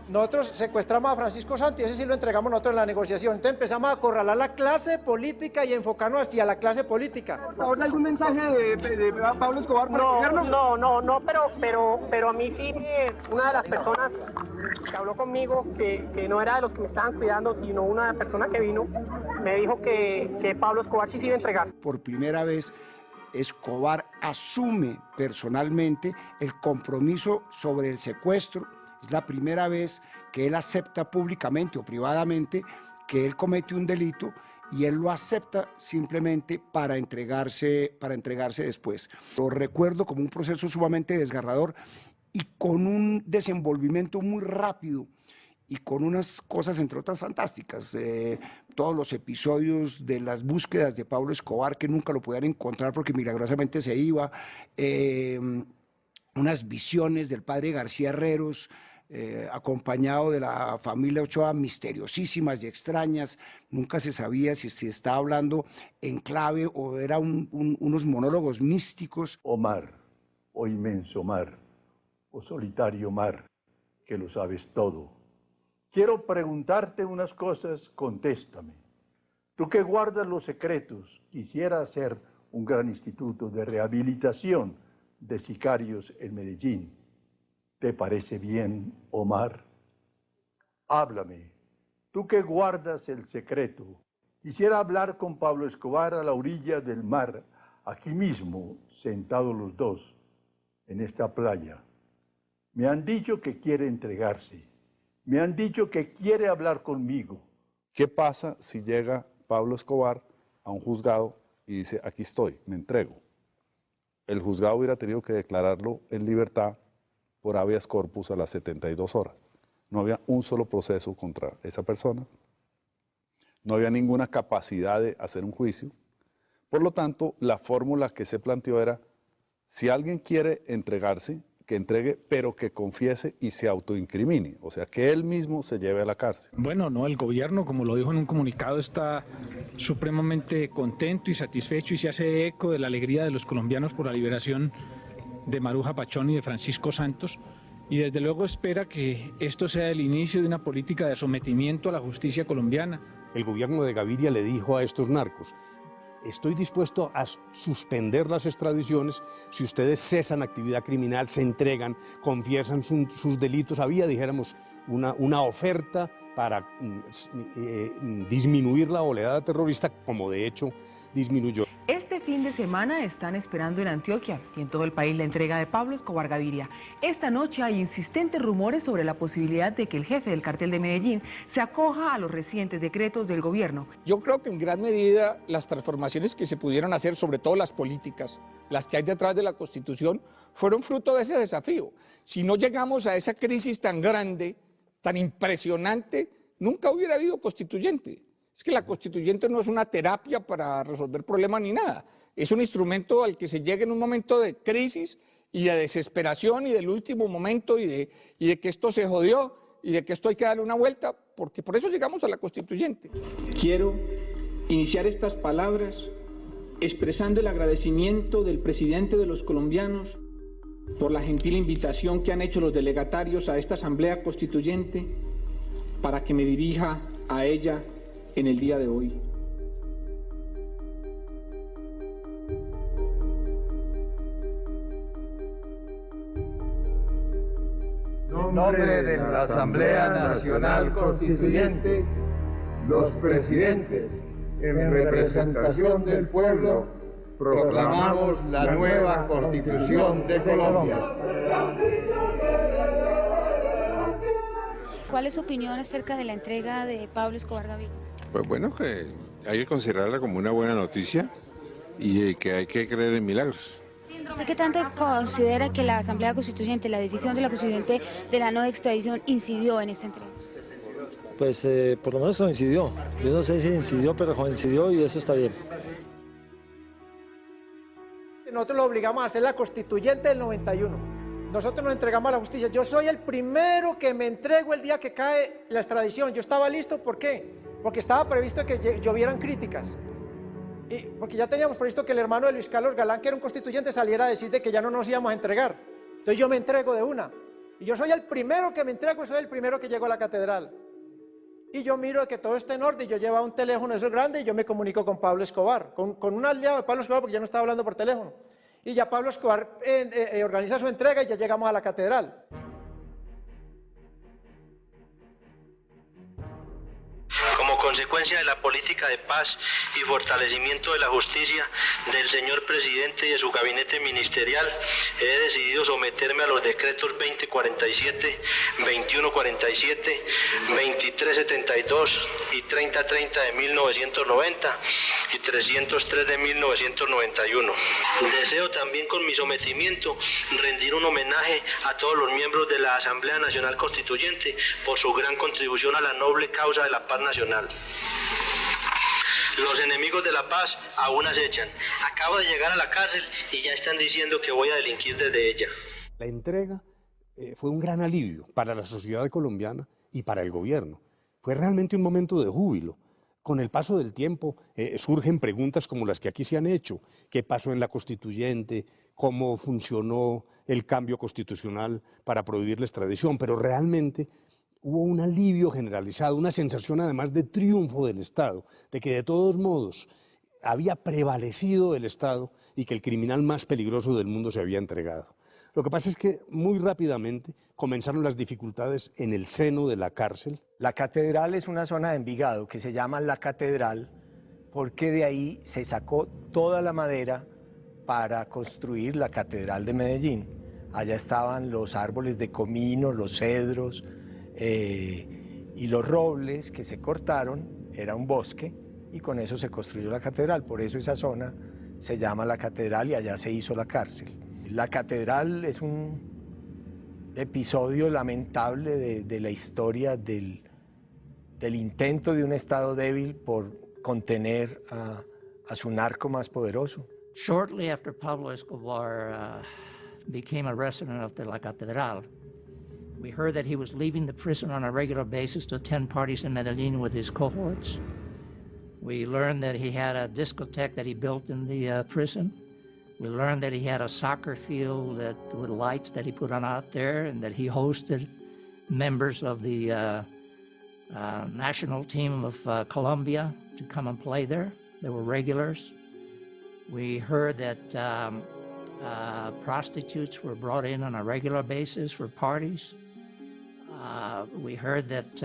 Nosotros secuestramos a Francisco Santos y ese sí lo entregamos nosotros en la negociación. Entonces empezamos a acorralar la clase política y enfocarnos hacia la clase política. ¿Por favor, algún mensaje de Pablo Escobar para el gobierno? No, pero a mí sí, una de las personas que habló conmigo, que no era de los que me estaban cuidando, sino una persona que vino, me dijo que Pablo Escobar sí se iba a entregar. Por primera vez, Escobar asume personalmente el compromiso sobre el secuestro. Es la primera vez que él acepta públicamente o privadamente que él comete un delito y él lo acepta simplemente para entregarse después. Lo recuerdo como un proceso sumamente desgarrador y con un desenvolvimiento muy rápido y con unas cosas, entre otras, fantásticas. Todos los episodios de las búsquedas de Pablo Escobar, que nunca lo podían encontrar porque milagrosamente se iba, unas visiones del padre García Herreros, acompañado de la familia Ochoa, misteriosísimas y extrañas. Nunca se sabía si estaba hablando en clave o eran unos monólogos místicos. Oh mar, oh inmenso mar, oh solitario mar, que lo sabes todo. Quiero preguntarte unas cosas, contéstame. Tú que guardas los secretos, quisiera hacer un gran instituto de rehabilitación de sicarios en Medellín. ¿Te parece bien, Omar? Háblame, tú que guardas el secreto. Quisiera hablar con Pablo Escobar a la orilla del mar, aquí mismo, sentados los dos, en esta playa. Me han dicho que quiere entregarse. Me han dicho que quiere hablar conmigo. ¿Qué pasa si llega Pablo Escobar a un juzgado y dice, aquí estoy, me entrego? El juzgado hubiera tenido que declararlo en libertad por habeas corpus a las 72 horas. No había un solo proceso contra esa persona. No había ninguna capacidad de hacer un juicio. Por lo tanto, la fórmula que se planteó era, si alguien quiere entregarse, que entregue, pero que confiese y se autoincrimine, o sea, que él mismo se lleve a la cárcel. Bueno, no, el gobierno, como lo dijo en un comunicado, está supremamente contento y satisfecho y se hace eco de la alegría de los colombianos por la liberación de Maruja Pachón y de Francisco Santos, y desde luego espera que esto sea el inicio de una política de sometimiento a la justicia colombiana. El gobierno de Gaviria le dijo a estos narcos, estoy dispuesto a suspender las extradiciones si ustedes cesan actividad criminal, se entregan, confiesan sus delitos. Había, dijéramos, una oferta para disminuir la oleada terrorista, como de hecho disminuyó. Este fin de semana están esperando en Antioquia y en todo el país la entrega de Pablo Escobar Gaviria. Esta noche hay insistentes rumores sobre la posibilidad de que el jefe del cartel de Medellín se acoja a los recientes decretos del gobierno. Yo creo que en gran medida las transformaciones que se pudieron hacer, sobre todo las políticas, las que hay detrás de la Constitución, fueron fruto de ese desafío. Si no llegamos a esa crisis tan grande, tan impresionante, nunca hubiera habido constituyente. Es que la constituyente no es una terapia para resolver problemas ni nada. Es un instrumento al que se llega en un momento de crisis y de desesperación y del último momento y de que esto se jodió y de que esto hay que darle una vuelta, porque por eso llegamos a la constituyente. Quiero iniciar estas palabras expresando el agradecimiento del presidente de los colombianos por la gentil invitación que han hecho los delegatarios a esta Asamblea Constituyente para que me dirija a ella en el día de hoy. En nombre de la Asamblea Nacional Constituyente, los presidentes, en representación del pueblo, proclamamos la nueva Constitución de Colombia. ¿Cuál es su opinión acerca de la entrega de Pablo Escobar Gaviria? Pues bueno, que hay que considerarla como una buena noticia y que hay que creer en milagros. ¿Usted qué tanto considera que la Asamblea Constituyente, la decisión de la Constituyente de la no extradición incidió en esta entrega? Pues por lo menos coincidió. Yo no sé si incidió, pero coincidió y eso está bien. Nosotros lo obligamos a hacer la Constituyente del 91. Nosotros nos entregamos a la justicia. Yo soy el primero que me entrego el día que cae la extradición. Yo estaba listo, ¿por qué? Porque estaba previsto que llovieran críticas. Y porque ya teníamos previsto que el hermano de Luis Carlos Galán, que era un constituyente, saliera a decir de que ya no nos íbamos a entregar. Entonces yo me entrego de una. Y yo soy el primero que me entrego, soy el primero que llego a la catedral. Y yo miro que todo está en orden, yo llevaba un teléfono eso grande y yo me comunico con Pablo Escobar, con un aliado de Pablo Escobar, porque ya no estaba hablando por teléfono. Y ya Pablo Escobar organiza su entrega y ya llegamos a la catedral. Como consecuencia de la política de paz y fortalecimiento de la justicia del señor presidente y de su gabinete ministerial, he decidido someterme a los decretos 2047, 2147, 2372 y 3030 de 1990 y 303 de 1991. Deseo también con mi sometimiento rendir un homenaje a todos los miembros de la Asamblea Nacional Constituyente por su gran contribución a la noble causa de la paz nacional. Los enemigos de la paz aún acechan. Acabo de llegar a la cárcel y ya están diciendo que voy a delinquir desde ella. La entrega fue un gran alivio para la sociedad colombiana y para el gobierno. Fue realmente un momento de júbilo. Con el paso del tiempo surgen preguntas como las que aquí se han hecho. ¿Qué pasó en la Constituyente? ¿Cómo funcionó el cambio constitucional para prohibir la extradición? Pero realmente hubo un alivio generalizado, una sensación además de triunfo del Estado, de que de todos modos había prevalecido el Estado y que el criminal más peligroso del mundo se había entregado. Lo que pasa es que muy rápidamente comenzaron las dificultades en el seno de la cárcel. La catedral es una zona de Envigado que se llama La Catedral porque de ahí se sacó toda la madera para construir la Catedral de Medellín. Allá estaban los árboles de comino, los cedros y los robles que se cortaron, era un bosque y con eso se construyó la catedral. Por eso esa zona se llama La Catedral y allá se hizo la cárcel. La catedral es un episodio lamentable de la historia del intento de un Estado débil por contener a su narco más poderoso. Shortly after Pablo Escobar became a resident of La Catedral, we heard that he was leaving the prison on a regular basis to attend parties in Medellin with his cohorts. We learned that he had a discotheque that he built in the prison. We learned that he had a soccer field with lights that he put on out there and that he hosted members of the national team of Colombia to come and play there. They were regulars. We heard that prostitutes were brought in on a regular basis for parties. We heard that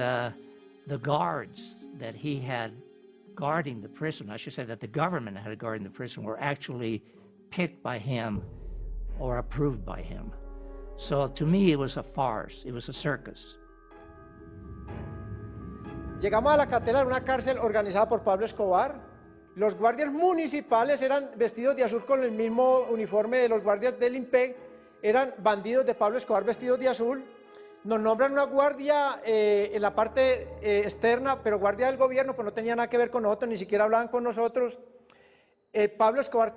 the guards that he had guarding the prison, I should say that the government had a guard in the prison, were actually picked by him or approved by him. So to me, it was a farce. It was a circus. Llegamos a la catedral, una cárcel organizada por Pablo Escobar. Los guardias municipales eran vestidos de azul con el mismo uniforme de los guardias del IMPEC. Eran bandidos de Pablo Escobar vestidos de azul. Nos nombran una guardia en la parte externa, pero guardia del gobierno, pues no tenía nada que ver con nosotros, ni siquiera hablaban con nosotros. Pablo Escobar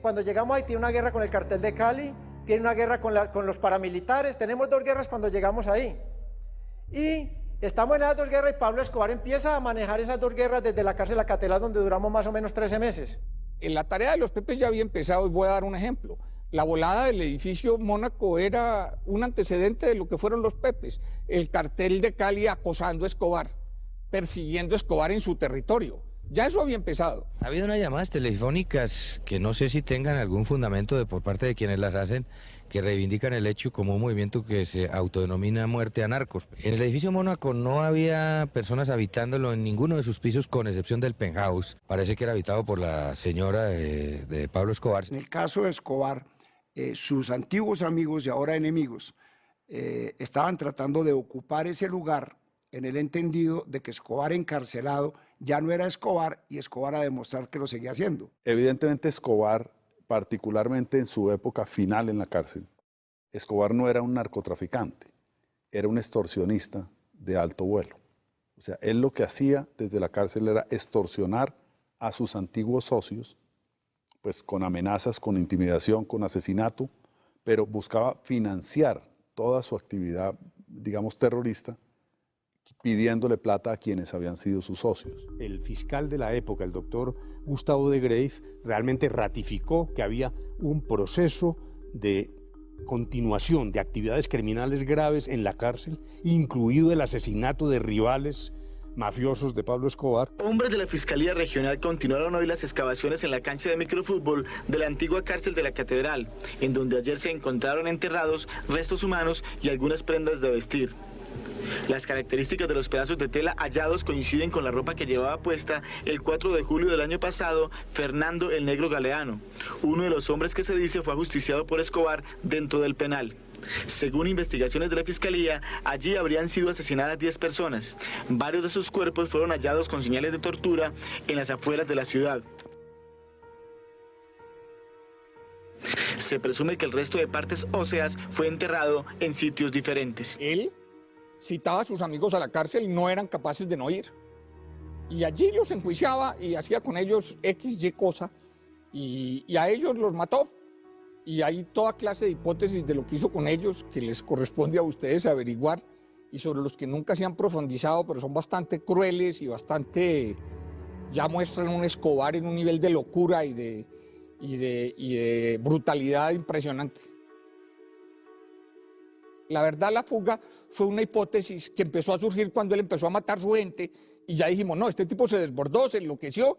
cuando llegamos ahí, tiene una guerra con el cartel de Cali, tiene una guerra con los paramilitares, tenemos 2 guerras cuando llegamos ahí. Y estamos en esas 2 guerras y Pablo Escobar empieza a manejar esas 2 guerras desde la cárcel de la catedral, donde duramos más o menos 13 meses. La tarea de los Pepes ya había empezado, y voy a dar un ejemplo. La volada del edificio Mónaco era un antecedente de lo que fueron los Pepes. El cartel de Cali acosando a Escobar, persiguiendo a Escobar en su territorio. Ya eso había empezado. Ha habido unas llamadas telefónicas que no sé si tengan algún fundamento por parte de quienes las hacen, que reivindican el hecho como un movimiento que se autodenomina Muerte a Narcos. En el edificio Mónaco no había personas habitándolo en ninguno de sus pisos, con excepción del penthouse. Parece que era habitado por la señora de Pablo Escobar. En el caso de Escobar, sus antiguos amigos y ahora enemigos estaban tratando de ocupar ese lugar en el entendido de que Escobar encarcelado ya no era Escobar y Escobar a demostrar que lo seguía haciendo. Evidentemente Escobar, particularmente en su época final en la cárcel, Escobar no era un narcotraficante, era un extorsionista de alto vuelo. O sea, él lo que hacía desde la cárcel era extorsionar a sus antiguos socios, pues con amenazas, con intimidación, con asesinato, pero buscaba financiar toda su actividad, digamos, terrorista, pidiéndole plata a quienes habían sido sus socios. El fiscal de la época, el doctor Gustavo de Greiff, realmente ratificó que había un proceso de continuación de actividades criminales graves en la cárcel, incluido el asesinato de rivales mafiosos de Pablo Escobar. Hombres de la Fiscalía Regional continuaron hoy las excavaciones en la cancha de microfútbol de la antigua cárcel de la Catedral, en donde ayer se encontraron enterrados restos humanos y algunas prendas de vestir. Las características de los pedazos de tela hallados coinciden con la ropa que llevaba puesta el 4 de julio del año pasado Fernando el Negro Galeano, uno de los hombres que se dice fue ajusticiado por Escobar dentro del penal. Según investigaciones de la Fiscalía, allí habrían sido asesinadas 10 personas. Varios de sus cuerpos fueron hallados con señales de tortura en las afueras de la ciudad. Se presume que el resto de partes óseas fue enterrado en sitios diferentes. Él citaba a sus amigos a la cárcel y no eran capaces de no ir. Y allí los enjuiciaba y hacía con ellos X, Y cosa, y a ellos los mató. Y hay toda clase de hipótesis de lo que hizo con ellos, que les corresponde a ustedes averiguar, y sobre los que nunca se han profundizado, pero son bastante crueles y bastante, ya muestran un Escobar en un nivel de locura y de brutalidad impresionante. La verdad, la fuga fue una hipótesis que empezó a surgir cuando él empezó a matar su gente, y ya dijimos, no, este tipo se desbordó, se enloqueció,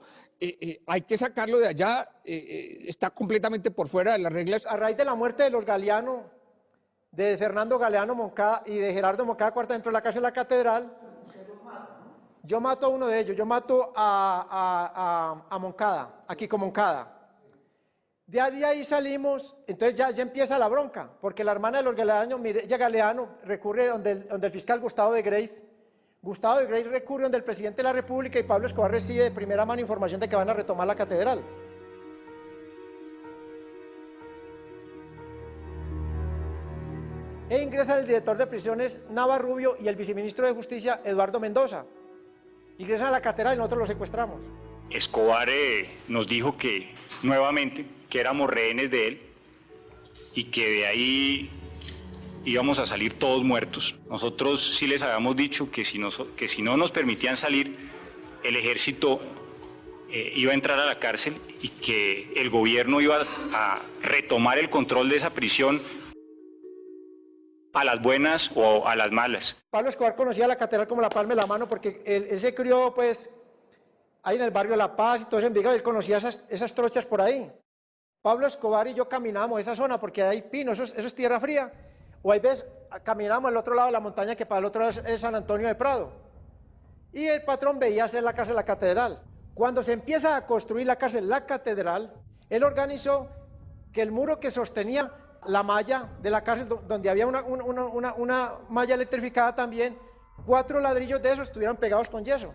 hay que sacarlo de allá, está completamente por fuera de las reglas. A raíz de la muerte de los Galeano, de Fernando Galeano Moncada y de Gerardo Moncada Cuarta dentro de la cárcel de la Catedral, yo mato a uno de ellos, yo mato a Moncada, a Kiko Moncada. De ahí salimos, entonces ya empieza la bronca, porque la hermana de los Galeanos, Mireya Galeano, recurre donde el fiscal Gustavo de Greiff. Gustavo de Greiff recurre donde el presidente de la República y Pablo Escobar recibe de primera mano información de que van a retomar la catedral. E ingresan el director de prisiones Nava Rubio y el viceministro de Justicia Eduardo Mendoza. Ingresan a la catedral y nosotros los secuestramos. Escobar nos dijo que nuevamente que éramos rehenes de él y que de ahí íbamos a salir todos muertos. Nosotros sí les habíamos dicho que si no nos permitían salir, el ejército iba a entrar a la cárcel y que el gobierno iba a retomar el control de esa prisión a las buenas o a las malas. Pablo Escobar conocía la catedral como la palma de la mano porque él se crió pues ahí en el barrio La Paz y todo eso en Envigado, él conocía esas trochas por ahí. Pablo Escobar y yo caminamos esa zona porque hay pino, eso es tierra fría. O hay veces caminamos al otro lado de la montaña que para el otro lado es San Antonio de Prado. Y el patrón veía hacer la casa de la catedral. Cuando se empieza a construir la cárcel, la catedral, él organizó que el muro que sostenía la malla de la cárcel, donde había una malla electrificada también, 4 ladrillos de esos estuvieron pegados con yeso.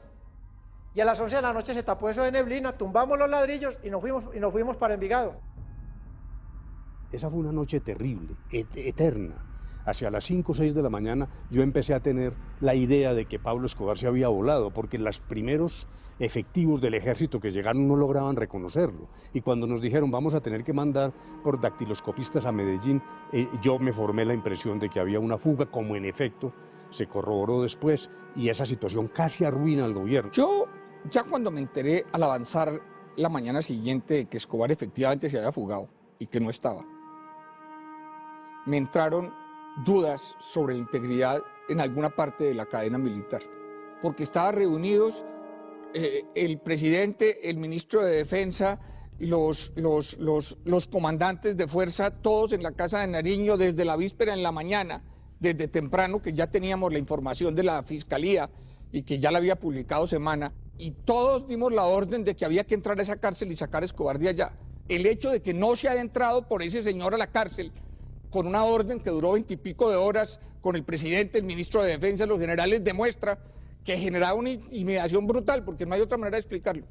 Y a las 11 de la noche se tapó eso de neblina, tumbamos los ladrillos y nos fuimos para Envigado. Esa fue una noche terrible, eterna. Hacia las 5 o 6 de la mañana yo empecé a tener la idea de que Pablo Escobar se había volado, porque los primeros efectivos del ejército que llegaron no lograban reconocerlo. Y cuando nos dijeron vamos a tener que mandar por dactiloscopistas a Medellín, yo me formé la impresión de que había una fuga, como en efecto se corroboró después, y esa situación casi arruina al gobierno. Yo, ya cuando me enteré al avanzar la mañana siguiente de que Escobar efectivamente se había fugado y que no estaba, me entraron dudas sobre la integridad en alguna parte de la cadena militar, porque estaban reunidos el presidente, el ministro de Defensa, los comandantes de fuerza, todos en la Casa de Nariño desde la víspera en la mañana, desde temprano, que ya teníamos la información de la Fiscalía y que ya la había publicado Semana, y todos dimos la orden de que había que entrar a esa cárcel y sacar a Escobar de allá. El hecho de que no se haya entrado por ese señor a la cárcel, con una orden que duró 20 y pico de horas, con el presidente, el ministro de Defensa, los generales, demuestra que generaba una intimidación brutal, porque no hay otra manera de explicarlo.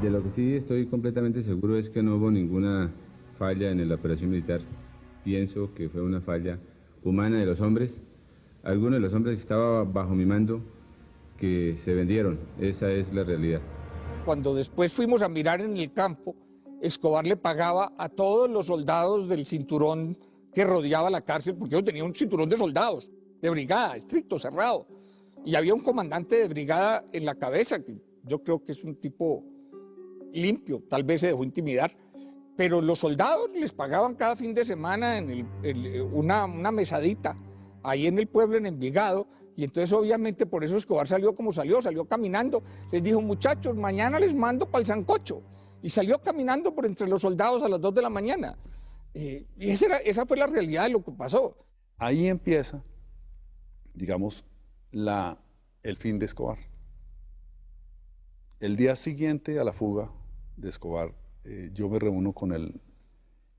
De lo que sí estoy completamente seguro es que no hubo ninguna falla en la operación militar. Pienso que fue una falla humana de los hombres, algunos de los hombres que estaban bajo mi mando, que se vendieron. Esa es la realidad. Cuando después fuimos a mirar en el campo, Escobar le pagaba a todos los soldados del cinturón que rodeaba la cárcel, porque yo tenía un cinturón de soldados, de brigada, estricto, cerrado. Y había un comandante de brigada en la cabeza, que yo creo que es un tipo limpio, tal vez se dejó intimidar, pero los soldados les pagaban cada fin de semana una mesadita ahí en el pueblo, en Envigado, y entonces obviamente por eso Escobar salió como salió caminando. Les dijo, muchachos, mañana les mando para el sancocho, y salió caminando por entre los soldados a las 2 de la mañana. Y esa fue la realidad de lo que pasó. Ahí empieza, digamos, el fin de Escobar. El día siguiente a la fuga de Escobar, yo me reúno con el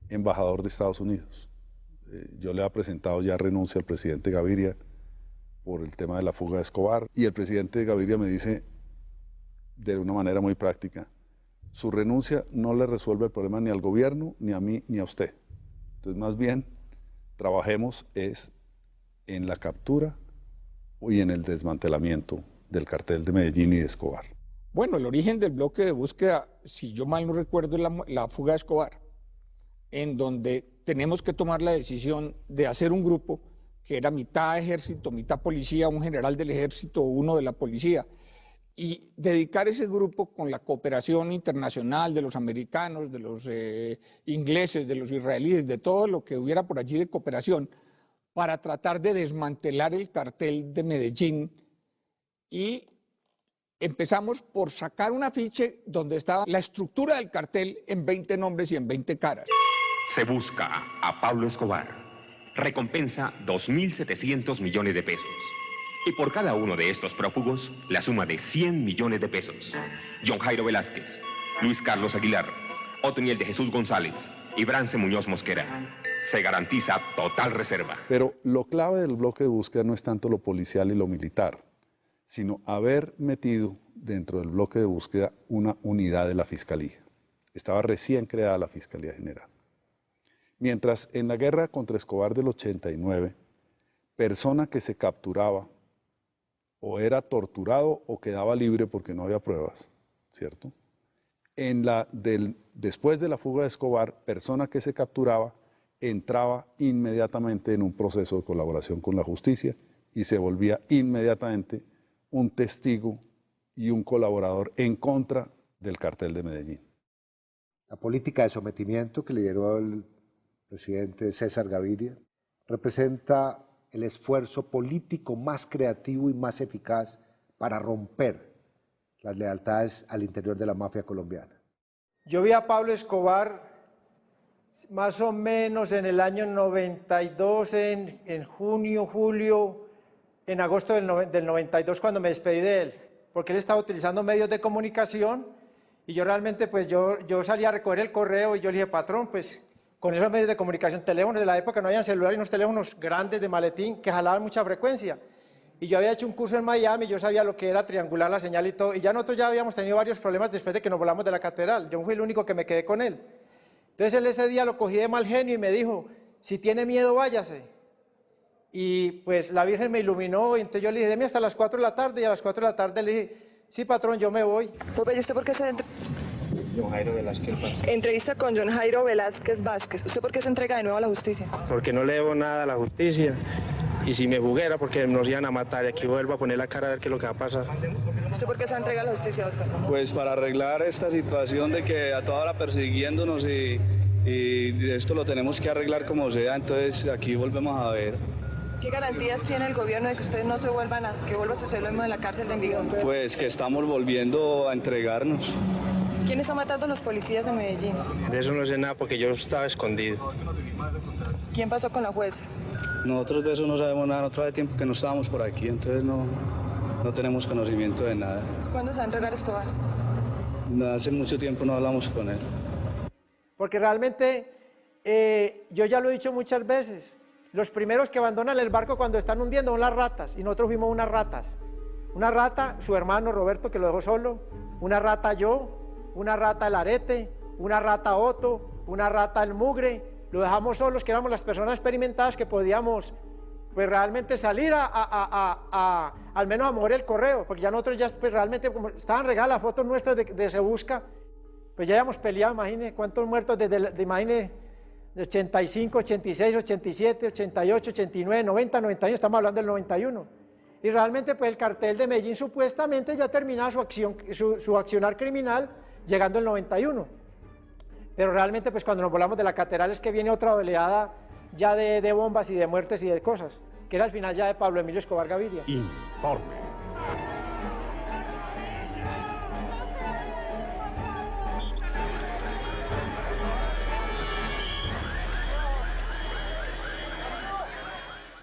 embajador de Estados Unidos. Yo le había presentado ya renuncia al presidente Gaviria por el tema de la fuga de Escobar, y el presidente Gaviria me dice de una manera muy práctica, su renuncia no le resuelve el problema ni al gobierno, ni a mí, ni a usted. Entonces, más bien, trabajemos en la captura y en el desmantelamiento del cartel de Medellín y de Escobar. Bueno, el origen del bloque de búsqueda, si yo mal no recuerdo, es la fuga de Escobar, en donde tenemos que tomar la decisión de hacer un grupo que era mitad ejército, mitad policía, un general del ejército, uno de la policía, y dedicar ese grupo con la cooperación internacional de los americanos, de los ingleses, de los israelíes, de todo lo que hubiera por allí de cooperación, para tratar de desmantelar el cartel de Medellín. Y empezamos por sacar un afiche donde estaba la estructura del cartel en 20 nombres y en 20 caras. Se busca a Pablo Escobar. Recompensa 2.700 millones de pesos. Y por cada uno de estos prófugos, la suma de 100 millones de pesos. John Jairo Velázquez, Luis Carlos Aguilar, Otoniel de Jesús González y Brance Muñoz Mosquera. Se garantiza total reserva. Pero lo clave del bloque de búsqueda no es tanto lo policial y lo militar, sino haber metido dentro del bloque de búsqueda una unidad de la Fiscalía. Estaba recién creada la Fiscalía General. Mientras en la guerra contra Escobar del 89, persona que se capturaba o era torturado o quedaba libre porque no había pruebas, ¿cierto? Después de la fuga de Escobar, persona que se capturaba entraba inmediatamente en un proceso de colaboración con la justicia y se volvía inmediatamente un testigo y un colaborador en contra del cartel de Medellín. La política de sometimiento que lideró el presidente César Gaviria representa el esfuerzo político más creativo y más eficaz para romper las lealtades al interior de la mafia colombiana. Yo vi a Pablo Escobar más o menos en el año 92, en junio, julio, en agosto del 92, cuando me despedí de él, porque él estaba utilizando medios de comunicación Y yo realmente, pues yo salí a recoger el correo y yo le dije, patrón, pues con esos medios de comunicación, teléfonos de la época no habían celular y unos teléfonos grandes de maletín que jalaban mucha frecuencia. Y yo había hecho un curso en Miami, yo sabía lo que era triangular la señal y todo, y ya nosotros ya habíamos tenido varios problemas después de que nos volamos de la catedral. Yo fui el único que me quedé con él. Entonces él ese día lo cogí de mal genio y me dijo, si tiene miedo, váyase. Y pues la Virgen me iluminó, y entonces yo le dije, deme hasta las 4 de la tarde, y a las 4 de la tarde le dije, sí, patrón, yo me voy. Popeye, ¿usted por qué se John Jairo Velázquez Vázquez. entrevista con John Jairo Velázquez Vázquez? ¿Usted por qué se entrega de nuevo a la justicia? Porque no le debo nada a la justicia. Y si me jugué era porque nos iban a matar y aquí vuelvo a poner la cara a ver qué es lo que va a pasar. ¿Usted por qué se entrega a la justicia, doctor? Pues para arreglar esta situación de que a toda hora persiguiéndonos y esto lo tenemos que arreglar como sea, entonces aquí volvemos a ver. ¿Qué garantías tiene el gobierno de que ustedes no se vuelvan que vuelva a suceder lo mismo en la cárcel de Envigado? Pues que estamos volviendo a entregarnos. ¿Quién está matando a los policías en Medellín? De eso no sé nada porque yo estaba escondido. ¿Quién pasó con la juez? Nosotros de eso no sabemos nada, nosotros hace tiempo que no estábamos por aquí, entonces no tenemos conocimiento de nada. ¿Cuándo se va a entregar Escobar? Hace mucho tiempo no hablamos con él. Porque realmente, yo ya lo he dicho muchas veces, los primeros que abandonan el barco cuando están hundiendo son las ratas, y nosotros fuimos unas ratas. Una rata, su hermano Roberto, que lo dejó solo, una rata yo, una rata el Arete, una rata Otto, una rata el Mugre, lo dejamos solos, que éramos las personas experimentadas que podíamos pues realmente salir al menos a mover el correo, porque ya nosotros ya pues realmente como estaban regadas las fotos nuestras de Se Busca, pues ya habíamos peleado, imagínense cuántos muertos imagínense, de 85, 86, 87, 88, 89, 90, 91, estamos hablando del 91. Y realmente pues el cartel de Medellín supuestamente ya terminaba su accionar criminal llegando el 91. Pero realmente pues cuando nos volamos de la catedral es que viene otra oleada ya de bombas y de muertes y de cosas, que era el final ya de Pablo Emilio Escobar Gaviria. Informe.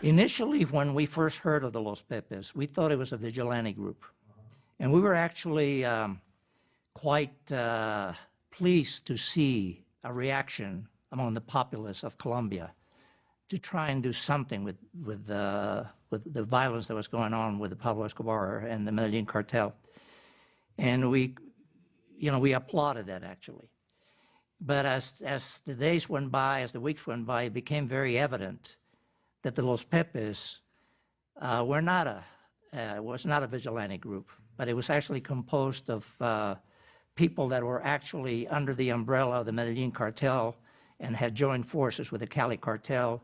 Initially, when we first heard of the Los Pepes, we thought it was a vigilante group. And we were actually quite pleased to see a reaction among the populace of Colombia to try and do something with the violence that was going on with the Pablo Escobar and the Medellin cartel. And we applauded that actually. But as the days went by, as the weeks went by, it became very evident that the Los Pepes was not a vigilante group, but it was actually composed of people that were actually under the umbrella of the Medellin cartel and had joined forces with the Cali cartel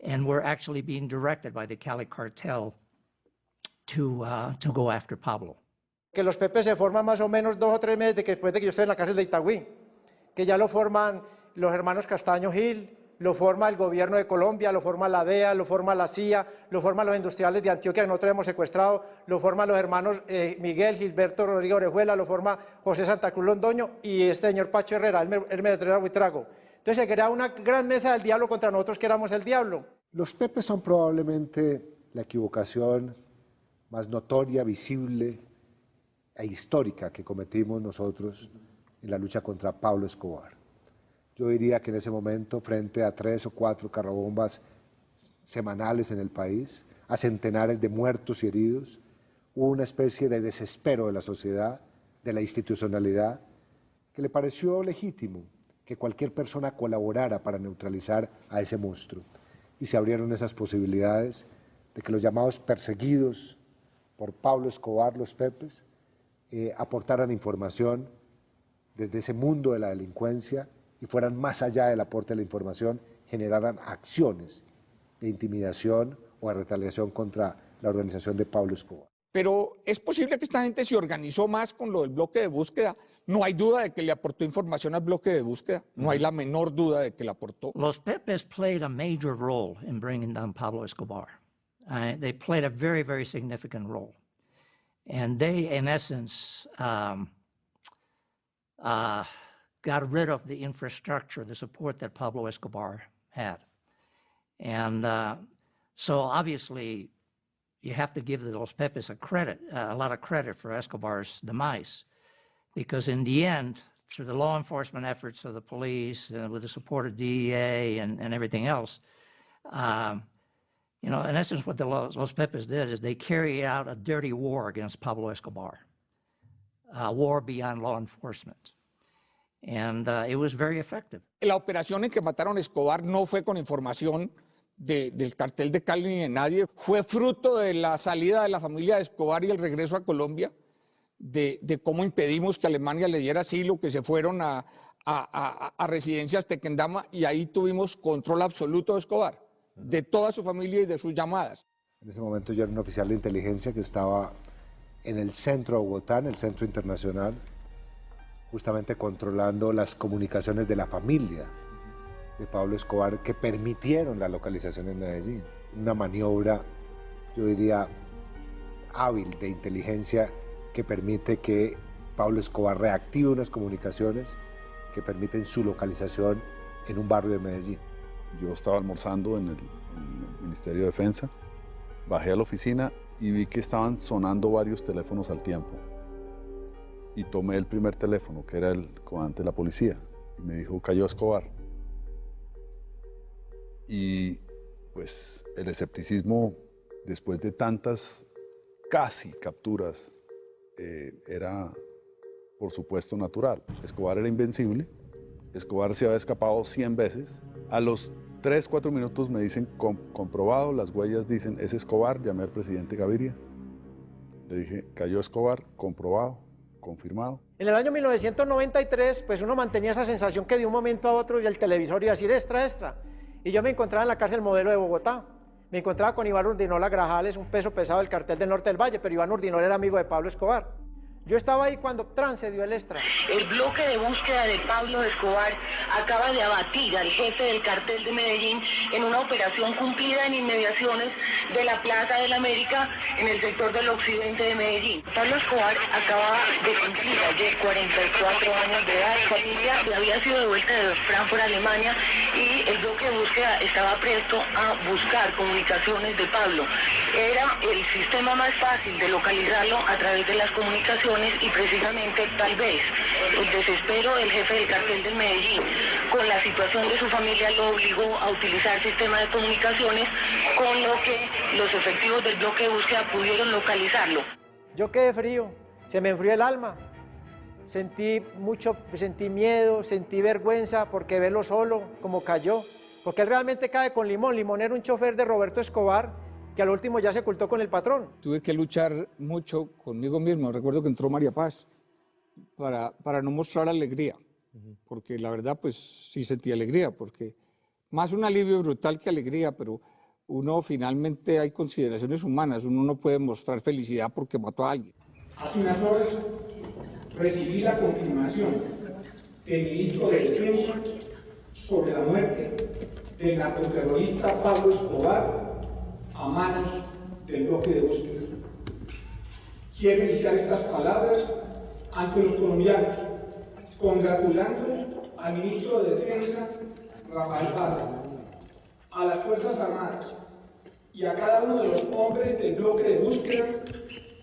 and were actually being directed by the Cali cartel to go after Pablo. Que los Pepes se forman más o menos 2 o 3 meses después de que yo estoy en la cárcel de Itagüí, que ya lo forman los hermanos Castaño Gil, lo forma el gobierno de Colombia, lo forma la DEA, lo forma la CIA, lo forman los industriales de Antioquia que nosotros hemos secuestrado, lo forman los hermanos Miguel, Gilberto Rodríguez Orejuela, lo forma José Santa Cruz Londoño y este señor Pacho Herrera, Hermes de Buitrago. Entonces se crea una gran mesa del diablo contra nosotros que éramos el diablo. Los Pepes son probablemente la equivocación más notoria, visible e histórica que cometimos nosotros en la lucha contra Pablo Escobar. Yo diría que en ese momento, frente a 3 o 4 carrobombas semanales en el país, a centenares de muertos y heridos, hubo una especie de desespero de la sociedad, de la institucionalidad, que le pareció legítimo que cualquier persona colaborara para neutralizar a ese monstruo. Y se abrieron esas posibilidades de que los llamados perseguidos por Pablo Escobar, los Pepes, aportaran información desde ese mundo de la delincuencia y fueran más allá del aporte de la información, generaran acciones de intimidación o de retaliación contra la organización de Pablo Escobar. Pero es posible que esta gente se organizó más con lo del bloque de búsqueda. No hay duda de que le aportó información al bloque de búsqueda. No hay la menor duda de que le aportó. Los Pepes played a major role in bringing down Pablo Escobar. They played a very, very significant role. And they, in essence, got rid of the infrastructure, the support that Pablo Escobar had. And so obviously, you have to give the Los Pepes a lot of credit for Escobar's demise. because in the end, through the law enforcement efforts of the police, with the support of DEA and everything else, you know, in essence, what the Los Pepes did is they carried out a dirty war against Pablo Escobar, a war beyond law enforcement. And it was very effective. La operación en que mataron a Escobar no fue con información del cartel de Cali ni de nadie, fue fruto de la salida de la familia de Escobar y el regreso a Colombia, de cómo impedimos que Alemania le diera asilo, que se fueron a residencias Tequendama, y ahí tuvimos control absoluto de Escobar, de toda su familia y de sus llamadas. En ese momento yo era un oficial de inteligencia que estaba en el centro de Bogotá, en el centro internacional, justamente controlando las comunicaciones de la familia de Pablo Escobar que permitieron la localización en Medellín. Una maniobra, yo diría, hábil de inteligencia que permite que Pablo Escobar reactive unas comunicaciones que permiten su localización en un barrio de Medellín. Yo estaba almorzando en el Ministerio de Defensa, bajé a la oficina y vi que estaban sonando varios teléfonos al tiempo. Y tomé el primer teléfono, que era el comandante de la policía, y me dijo, cayó Escobar. Y pues el escepticismo, después de tantas casi capturas, era por supuesto natural. Escobar era invencible, Escobar se había escapado 100 veces. A los 3, 4 minutos me dicen, comprobado, las huellas dicen, es Escobar, llamé al presidente Gaviria. Le dije, cayó Escobar, comprobado, confirmado. En el año 1993, pues uno mantenía esa sensación que de un momento a otro el televisor iba a decir extra, extra. Y yo me encontraba en la cárcel Modelo de Bogotá. Me encontraba con Iván Urdinola Grajales, un peso pesado del cartel del Norte del Valle, pero Iván Urdinola era amigo de Pablo Escobar. Yo estaba ahí cuando se dio el extra. El bloque de búsqueda de Pablo Escobar acaba de abatir al jefe del cartel de Medellín en una operación cumplida en inmediaciones de la Plaza de la América en el sector del occidente de Medellín. Pablo Escobar acaba de cumplir ayer 44 años de edad. Su familia había sido devuelta de Frankfurt, Alemania, y el bloque de búsqueda estaba presto a buscar comunicaciones de Pablo. Era el sistema más fácil de localizarlo a través de las comunicaciones, y precisamente tal vez el desespero del jefe del cartel de Medellín con la situación de su familia lo obligó a utilizar sistema de comunicaciones, con lo que los efectivos del bloque de búsqueda pudieron localizarlo. Yo quedé frío, se me enfrió el alma, sentí miedo, sentí vergüenza porque verlo solo, como cayó, porque él realmente cae con Limón. Limón era un chofer de Roberto Escobar, que al último ya se ocultó con el patrón. Tuve que luchar mucho conmigo mismo. Recuerdo que entró María Paz para no mostrar alegría, porque la verdad pues sí sentí alegría, porque más un alivio brutal que alegría, pero uno finalmente hay consideraciones humanas, uno no puede mostrar felicidad porque mató a alguien. Hace unas horas recibí la confirmación del ministro de Defensa sobre la muerte del narcoterrorista Pablo Escobar a manos del bloque de búsqueda. Quiero iniciar estas palabras ante los colombianos, congratulando al ministro de Defensa, Rafael Parra, a las Fuerzas Armadas y a cada uno de los hombres del bloque de búsqueda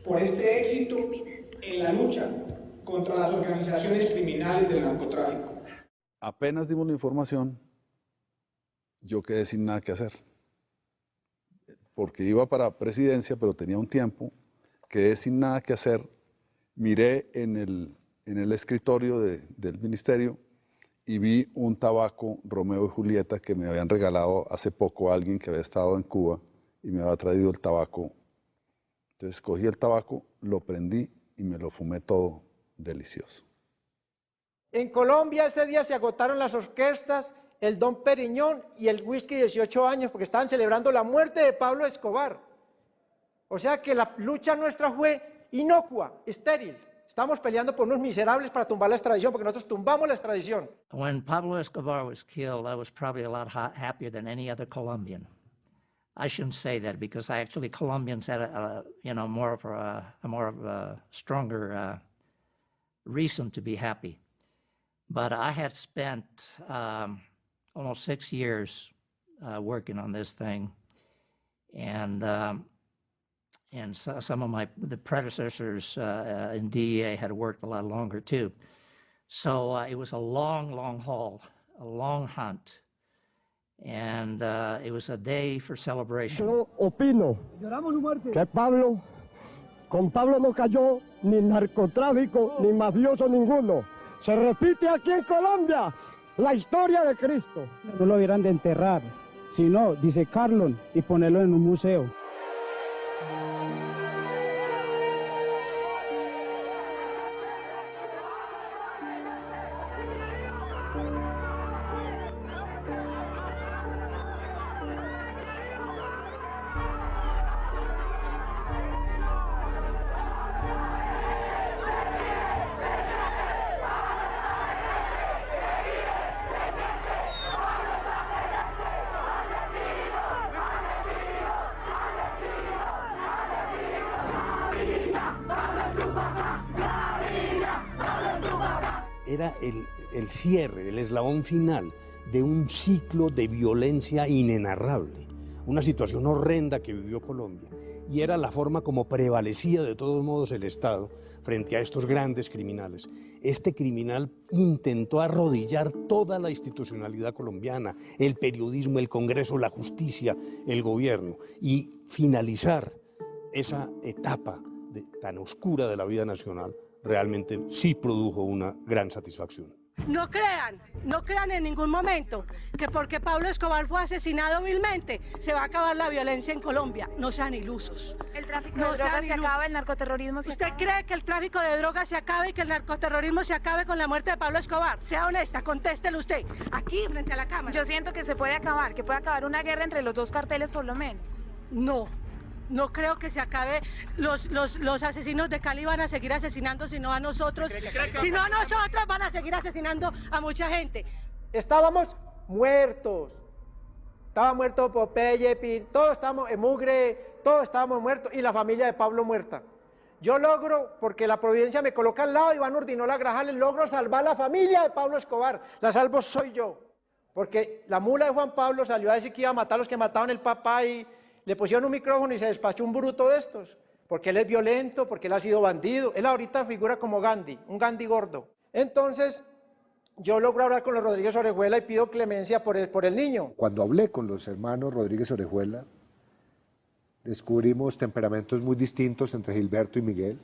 por este éxito en la lucha contra las organizaciones criminales del narcotráfico. Apenas dimos la información, yo quedé sin nada que hacer, porque iba para presidencia, pero tenía un tiempo, quedé sin nada que hacer, miré en el escritorio del ministerio y vi un tabaco Romeo y Julieta que me habían regalado hace poco a alguien que había estado en Cuba y me había traído el tabaco. Entonces cogí el tabaco, lo prendí y me lo fumé todo delicioso. En Colombia ese día se agotaron las orquestas, el Don Periñón y el whisky 18 años, porque estaban celebrando la muerte de Pablo Escobar. O sea que la lucha nuestra fue inocua, estéril. Estamos peleando por unos miserables para tumbar la extradición, porque nosotros tumbamos la extradición. When Pablo Escobar was killed, I was probably a lot happier than any other Colombian. I shouldn't say that because Colombians had more of a stronger reason to be happy. But I had spent almost 6 years working on this thing, and and some of the predecessors in DEA had worked a lot longer too. So it was a long, long haul, a long hunt, and it was a day for celebration. Yo opino que con Pablo no cayó ni narcotráfico ni mafioso ninguno. Se repite aquí en Colombia la historia de Cristo. No lo hubieran de enterrar, sino disecarlo y ponerlo en un museo. Era el cierre, el eslabón final de un ciclo de violencia inenarrable, una situación horrenda que vivió Colombia, y era la forma como prevalecía de todos modos el Estado frente a estos grandes criminales. Este criminal intentó arrodillar toda la institucionalidad colombiana, el periodismo, el Congreso, la justicia, el gobierno, y finalizar esa etapa tan oscura de la vida nacional realmente sí produjo una gran satisfacción. No crean en ningún momento que porque Pablo Escobar fue asesinado vilmente se va a acabar la violencia en Colombia. No sean ilusos. ¿El tráfico de drogas se acaba, el narcoterrorismo se acaba? ¿Usted cree que el tráfico de drogas se acabe y que el narcoterrorismo se acabe con la muerte de Pablo Escobar? Sea honesta, contéstelo usted, aquí frente a la cámara. Yo siento que se puede acabar, que puede acabar una guerra entre los dos carteles por lo menos. No creo que se acabe. Los asesinos de Cali van a seguir asesinando, sino a nosotros. Si no a nosotros, van a seguir asesinando a mucha gente. Estábamos muertos. Estaba muerto Popeye, todos estábamos en mugre, todos estábamos muertos y la familia de Pablo muerta. Yo logro, porque la providencia me coloca al lado, Iván Urdinola Grajales, logro salvar la familia de Pablo Escobar. La salvo soy yo. Porque la mula de Juan Pablo salió a decir que iba a matar a los que mataban el papá y le pusieron un micrófono y se despachó un bruto de estos, porque él es violento, porque él ha sido bandido. Él ahorita figura como Gandhi, un Gandhi gordo. Entonces, yo logro hablar con los Rodríguez Orejuela y pido clemencia por el niño. Cuando hablé con los hermanos Rodríguez Orejuela, descubrimos temperamentos muy distintos entre Gilberto y Miguel.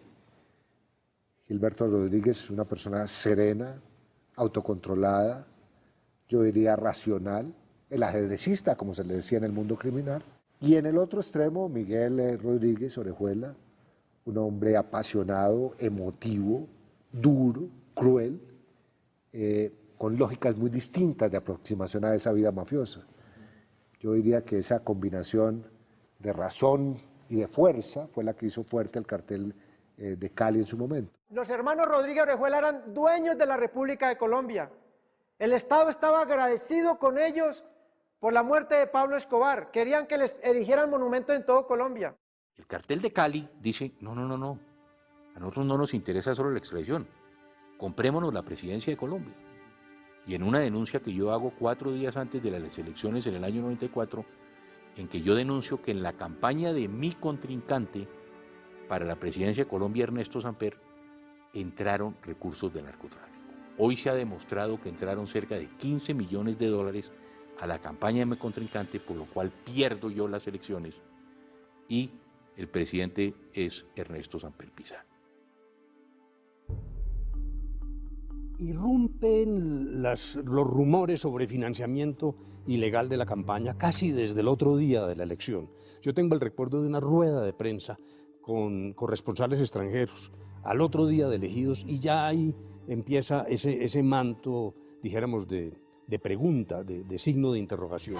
Gilberto Rodríguez es una persona serena, autocontrolada, yo diría racional, el ajedrecista, como se le decía en el mundo criminal. Y en el otro extremo, Miguel Rodríguez Orejuela, un hombre apasionado, emotivo, duro, cruel, con lógicas muy distintas de aproximación a esa vida mafiosa. Yo diría que esa combinación de razón y de fuerza fue la que hizo fuerte el cartel de Cali en su momento. Los hermanos Rodríguez Orejuela eran dueños de la República de Colombia. El Estado estaba agradecido con ellos por la muerte de Pablo Escobar. Querían que les erigieran monumentos en todo Colombia. El cartel de Cali dice, no, a nosotros no nos interesa solo la extradición, comprémonos la presidencia de Colombia. Y en una denuncia que yo hago 4 días antes de las elecciones en el año 94, en que yo denuncio que en la campaña de mi contrincante para la presidencia de Colombia, Ernesto Samper, entraron recursos de narcotráfico. Hoy se ha demostrado que entraron cerca de 15 millones de dólares a la campaña de mi contrincante, por lo cual pierdo yo las elecciones y el presidente es Ernesto Samper Pizarro. Irrumpen los rumores sobre financiamiento ilegal de la campaña casi desde el otro día de la elección. Yo tengo el recuerdo de una rueda de prensa con corresponsales extranjeros al otro día de elegidos y ya ahí empieza ese manto, dijéramos, de pregunta, de signo de interrogación.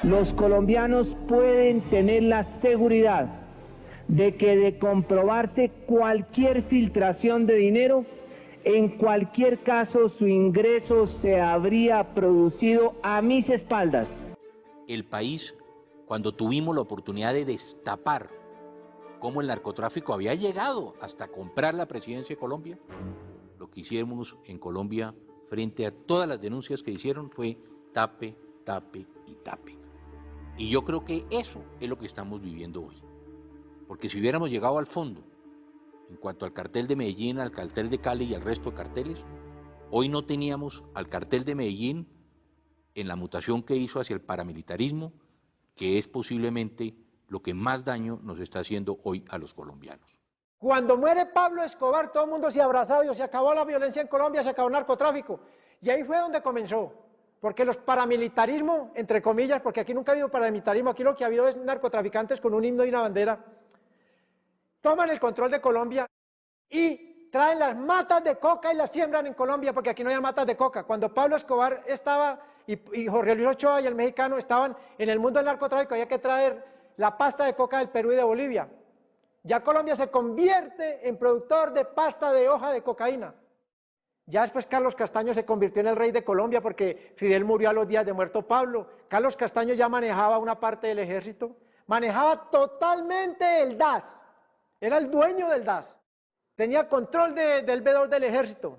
Los colombianos pueden tener la seguridad de que de comprobarse cualquier filtración de dinero, en cualquier caso su ingreso se habría producido a mis espaldas. El país, cuando tuvimos la oportunidad de destapar cómo el narcotráfico había llegado hasta comprar la presidencia de Colombia, lo que hicimos en Colombia frente a todas las denuncias que hicieron fue tape, tape y tape. Y yo creo que eso es lo que estamos viviendo hoy. Porque si hubiéramos llegado al fondo, en cuanto al cartel de Medellín, al cartel de Cali y al resto de carteles, hoy no teníamos al cartel de Medellín en la mutación que hizo hacia el paramilitarismo, que es posiblemente lo que más daño nos está haciendo hoy a los colombianos. Cuando muere Pablo Escobar, todo el mundo se abrazaba y se acabó la violencia en Colombia, se acabó el narcotráfico. Y ahí fue donde comenzó. Porque los paramilitarismos, entre comillas, porque aquí nunca ha habido paramilitarismo, aquí lo que ha habido es narcotraficantes con un himno y una bandera, toman el control de Colombia y traen las matas de coca y las siembran en Colombia, porque aquí no hay matas de coca. Cuando Pablo Escobar estaba, y Jorge Luis Ochoa y el mexicano estaban en el mundo del narcotráfico, había que traer la pasta de coca del Perú y de Bolivia. Ya Colombia se convierte en productor de pasta de hoja de cocaína. Ya después Carlos Castaño se convirtió en el rey de Colombia porque Fidel murió a los días de muerto Pablo. Carlos Castaño ya manejaba una parte del ejército, manejaba totalmente el DAS, era el dueño del DAS. Tenía control del B2 del ejército,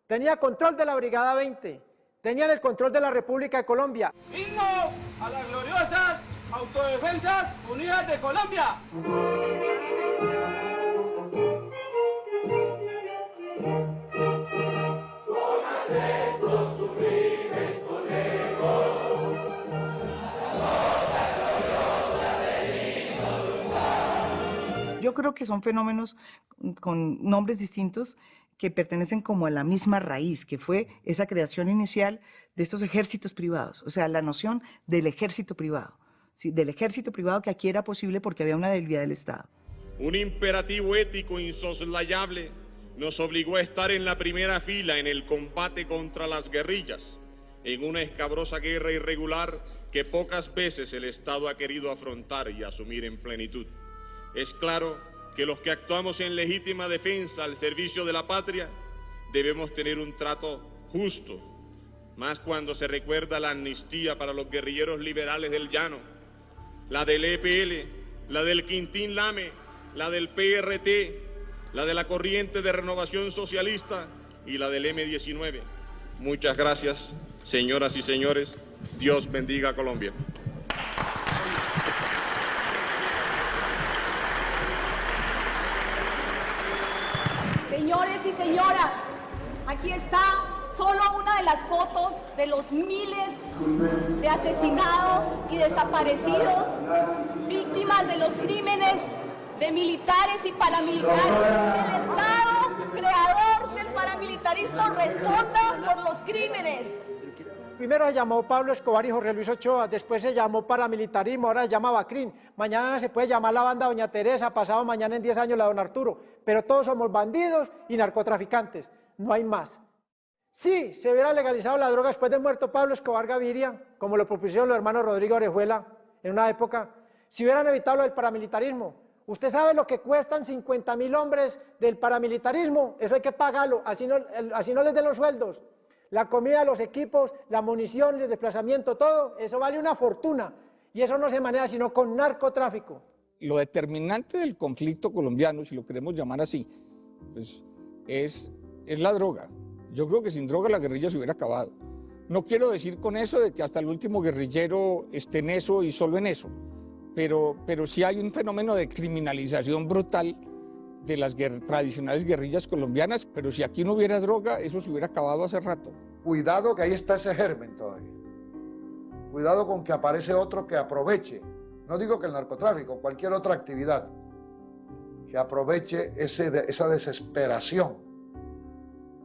tenía control de la Brigada 20, tenían el control de la República de Colombia. ¡Himno a las gloriosas Autodefensas Unidas de Colombia! Yo creo que son fenómenos con nombres distintos que pertenecen como a la misma raíz, que fue esa creación inicial de estos ejércitos privados, o sea, la noción del ejército privado, ¿sí? Del ejército privado que aquí era posible porque había una debilidad del Estado. Un imperativo ético insoslayable nos obligó a estar en la primera fila en el combate contra las guerrillas, en una escabrosa guerra irregular que pocas veces el Estado ha querido afrontar y asumir en plenitud. Es claro que los que actuamos en legítima defensa al servicio de la patria debemos tener un trato justo, más cuando se recuerda la amnistía para los guerrilleros liberales del Llano, la del EPL, la del Quintín Lame, la del PRT, la de la Corriente de Renovación Socialista y la del M19. Muchas gracias, señoras y señores. Dios bendiga a Colombia. Señores y señoras, aquí está solo una de las fotos de los miles de asesinados y desaparecidos, víctimas de los crímenes de militares y paramilitares. El Estado creador del paramilitarismo responda por los crímenes. Primero se llamó Pablo Escobar y Jorge Luis Ochoa, después se llamó paramilitarismo, ahora se llama Bacrín, mañana se puede llamar la banda Doña Teresa, pasado mañana en 10 años la Don Arturo, pero todos somos bandidos y narcotraficantes, no hay más. Si se hubiera legalizado la droga después de muerto Pablo Escobar Gaviria, como lo propusieron los hermanos Rodrigo Orejuela en una época, si hubieran evitado lo del paramilitarismo, usted sabe lo que cuestan 50.000 hombres del paramilitarismo, eso hay que pagarlo, así no les den los sueldos. La comida, los equipos, la munición, el desplazamiento, todo, eso vale una fortuna. Y eso no se maneja sino con narcotráfico. Lo determinante del conflicto colombiano, si lo queremos llamar así, pues, es la droga. Yo creo que sin droga la guerrilla se hubiera acabado. No quiero decir con eso de que hasta el último guerrillero esté en eso y solo en eso, pero sí hay un fenómeno de criminalización brutal de las tradicionales guerrillas colombianas, pero si aquí no hubiera droga, eso se hubiera acabado hace rato. Cuidado que ahí está ese germen todavía. Cuidado con que aparece otro que aproveche, no digo que el narcotráfico, cualquier otra actividad, que aproveche esa desesperación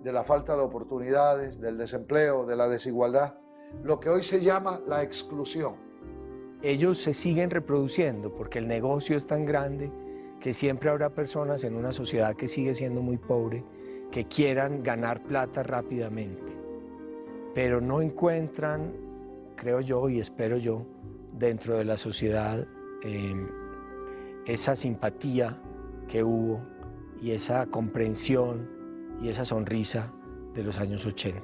de la falta de oportunidades, del desempleo, de la desigualdad, lo que hoy se llama la exclusión. Ellos se siguen reproduciendo porque el negocio es tan grande que siempre habrá personas en una sociedad que sigue siendo muy pobre que quieran ganar plata rápidamente, pero no encuentran, creo yo y espero yo, dentro de la sociedad esa simpatía que hubo y esa comprensión y esa sonrisa de los años 80.